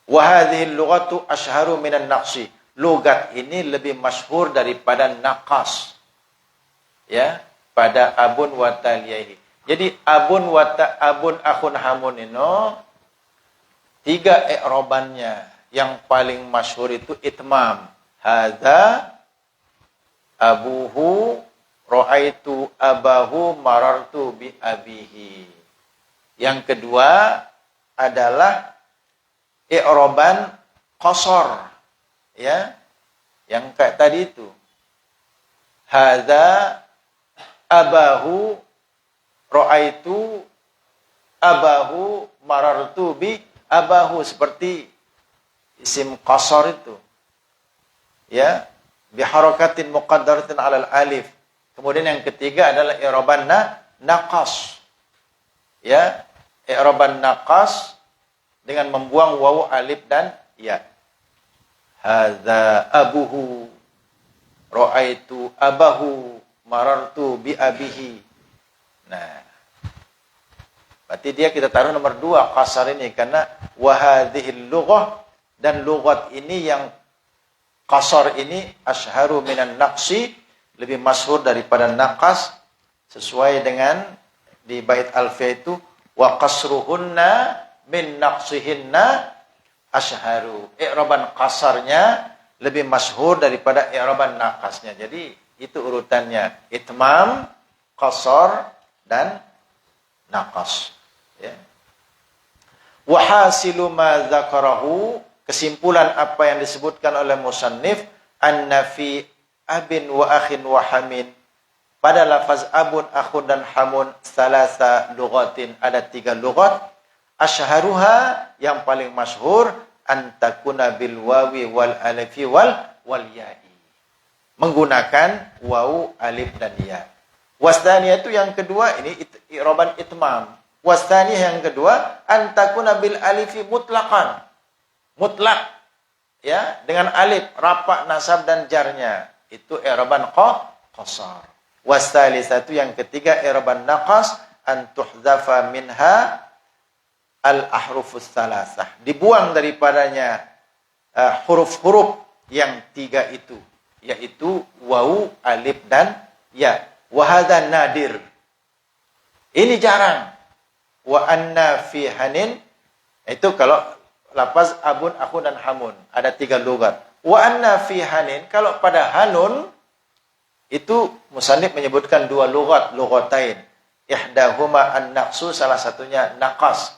Wa hadhihi al-lughatu ashharu minan naqsi. Logat ini lebih masyhur daripada naqas. Ya, pada abun wa taliyaihi. Jadi abun akhun hamun ini Tiga i'robannya. Yang paling masyhur itu itmam. Hadza abuhu ra'aitu abahu marartu bi abihi. Yang kedua adalah i'roban qasar. Ya. Yang kayak tadi itu. Hadza abahu ra'aitu abahu marartu bi abahu, seperti isim qasar itu. Ya, bi harakatin muqaddaratin 'alal alif. Kemudian yang ketiga adalah i'roban naqas. Ya, i'roban naqas dengan membuang wawu, alif dan ya. Hadza abuhu ra'aitu abahu marartu bi abihi. Nah, berarti dia kita taruh nomor 2 qasar ini, karena wahadhil lughah, dan lughat ini yang qasar ini asyharu minan naqsi, lebih masyhur daripada naqas, sesuai dengan di bait alfiyah itu wa qasruhunna min naqsihinna asyharu. I'raban qasarnya lebih masyhur daripada i'raban naqasnya. Jadi itu urutannya, itmam, qasar dan naqas. Ya. Wahasilu ma dzakarahu, kesimpulan apa yang disebutkan oleh musannif, anna fi abin wa akhin wa hamin, pada lafaz abun, akhun dan hamun, salasa lughatin, ada 3 lughat. Asyharuha, yang paling masyhur, antakuna bil wawi wal alifi wal ya'i, menggunakan wawu, alif dan ya. Wasdaniyah itu yang kedua, ini i'roban itmam. Wasdaniyah yang kedua, antakuna bil alifi mutlaqan, mutlak, ya, dengan alif, rafa, nasab dan jarnya, itu i'roban qasar. Wasdalisatu yang ketiga, i'roban naqas, an tuhzafa minha al-ahrufus salasah, dibuang daripadanya huruf-huruf yang 3 itu, yaitu wawu, alif dan ya. Wa hadza nadir, ini jarang. Wa anna fi hanin, itu kalau lafaz abun, akhun dan hamun, ada 3 lughat. Wa anna fi hanin, kalau pada hanun itu musannif menyebutkan 2 lughat, lughatain. Ihdahuma an-naqsu, salah satunya naqas.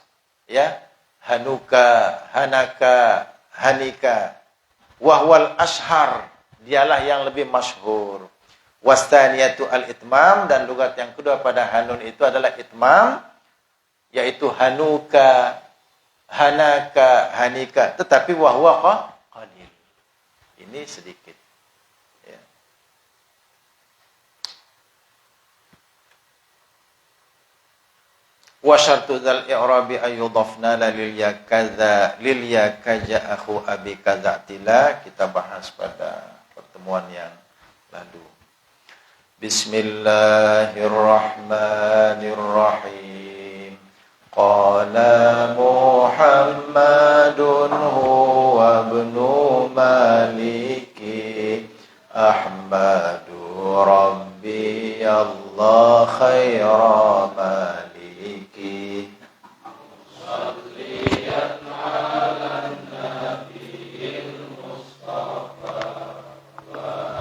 Ya, hanuka, hanaka, hanika. Wahwal ashar, dialah yang lebih masyhur. Wastaniyatu al-itmam, dan lughat yang kedua pada hanun itu adalah itmam, yaitu hanuka, hanaka, hanika, tetapi wahwa qalil, ini sedikit. Ya. Wa syartu dzal i'rabi ayyudhafna lil ya kadza lil ya kaja akhu abi kadza tila, kita bahas pada pertemuan yang lalu. Bismillahirrahmanirrahim. Qala Muhammadun huwa ibnu Maliki Ahmadu Rabbi Allah khaira maliki. Salliyan ala nabiyil mustafa wa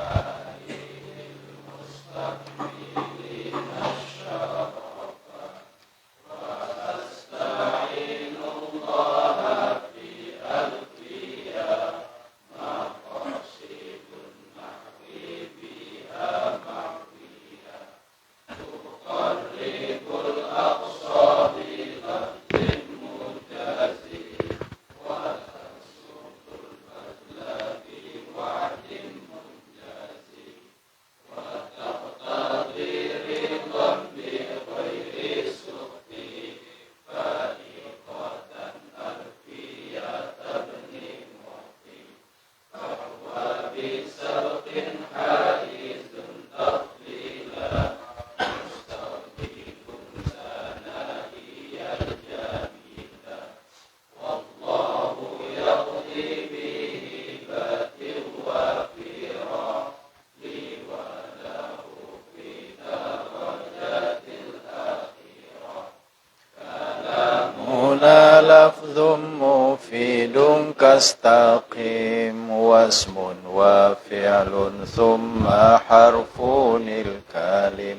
مفيد كاستقيم واسم وفعل ثم حرف الكلم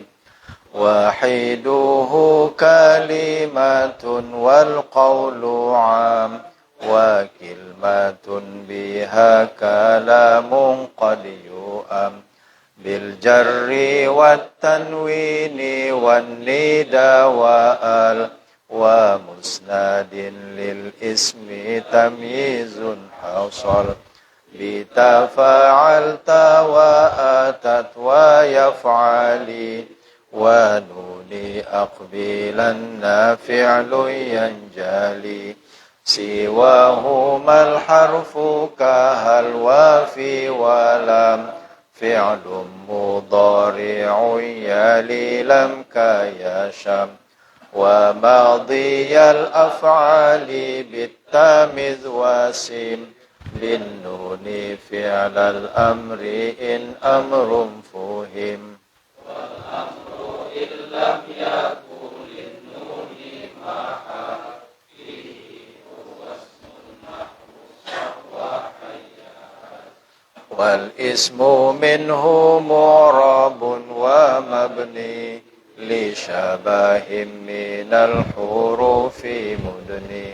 وحيده كلمة والقول عام وكلمة بها كلام قد يؤم بالجر والتنوين والندى وآل ومسند للاسم تمييز حصل بتفاعلت وآتت ويفعلي ونون أقبلن فعل ينجلي سواهما الحرف كهل وفي ولم فعل مضارع يلي لم كيشم وماضي الأفعال بالتامذ وسم بالنون فعل الأمر إن أمر فهم والأمر إن لم يكن للنون معا فيه هو اسم نحو وحيات والاسم منه معرب ومبني لشبه من الحروف مدني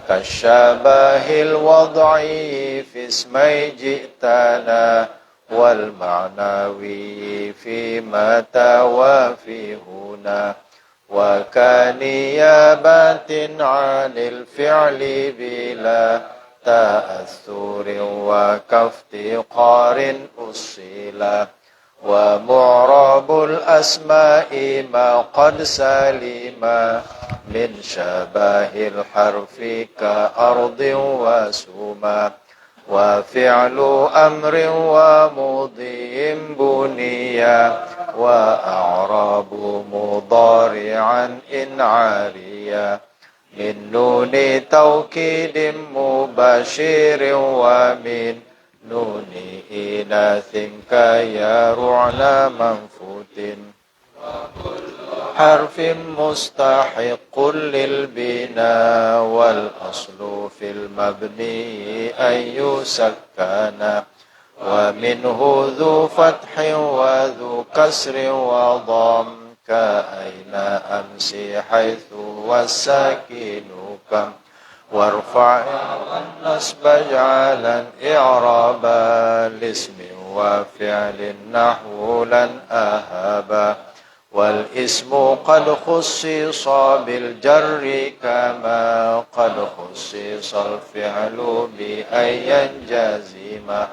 كالشبه الوضعي في اسمي جئتنا والمعنوي في متى وفي هنا وكنيابة عن الفعل بلا تأثر وكافتقار أصيلا ومعرب الأسماء ما قد سلم من شبه الحرف كأرض وسما وفعل أمر ومضي بنيا وأعراب مضارعا إن عاريا من نون توكيد مباشر ومن نون إناث كيرعن منفوت حرف مستحق للبناء والأصل في المبني أن يسكن ومنه ذو فتح وذو كسر وضم كأين أمسي حيث والساكن كم وارفع النصب اجعلا إعرابا لاسم وفعل نحو لن أهابا والاسم قد خصص بالجر كما قد خصص الفعل بأن ينجزم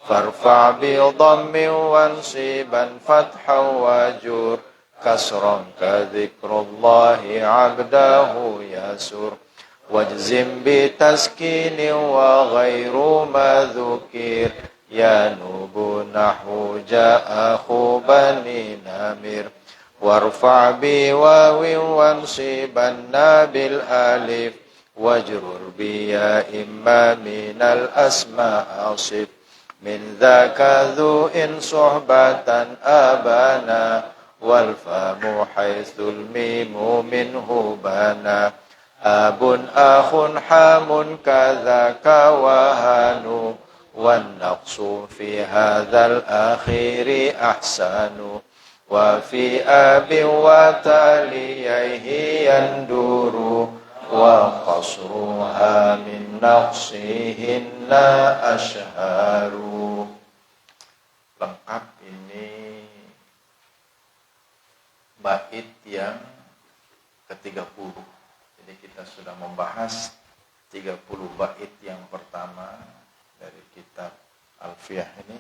فارفع بضم وانصبا فتحا وجر كسرا كذكر الله عبده يسر واجزم بتسكين وغير ما ذكر ينوب نحو جاء أخو بني نمر وارفع بواو وانصبن بالالف واجرر بياء ما من الاسماء اصف من ذاك ذو ان صحبة ابانا والفم حيث الميم منه بنا اب اخ حام كذاك وهان والنقص في هذا الاخير احسن وفي أب وتاليه يندور وقصرها من نقصهن أشهر. Lengkap ini bait yang ke-30. Jadi kita sudah membahas 30 bait yang pertama dari kitab Alfiyah ini.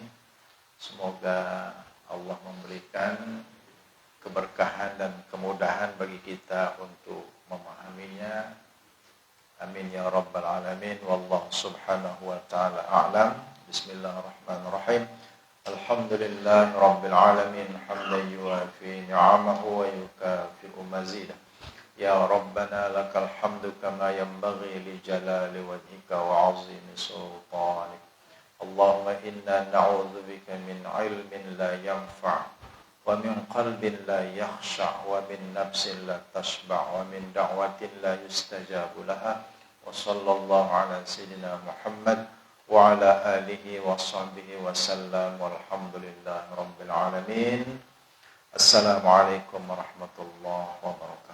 Semoga Allah memberikan keberkahan dan kemudahan bagi kita untuk memahaminya. Amin ya rabbal alamin. Wallahu subhanahu wa ta'ala a'lam. Bismillahirrahmanirrahim. Alhamdulillahi rabbil alamin. Hamdan yuafi ni'amahu wa yukafi'u mazidah. Ya rabbana lakal hamdu kama yanbaghi li jalali wajhika wa 'azimi sultanik. Allahumma inna na'udzu bika min ilmin la yanfa' wa min qalbin la yakhsha' wa min nafsin la tashba' wa min da'watin la yustajabu laha Wa sallallahu ala sayyidina Muhammad wa ala alihi wa sahbihi wa sallam. Walhamdulillahi rabbil alamin. Assalamualaikum warahmatullahi wabarakatuh.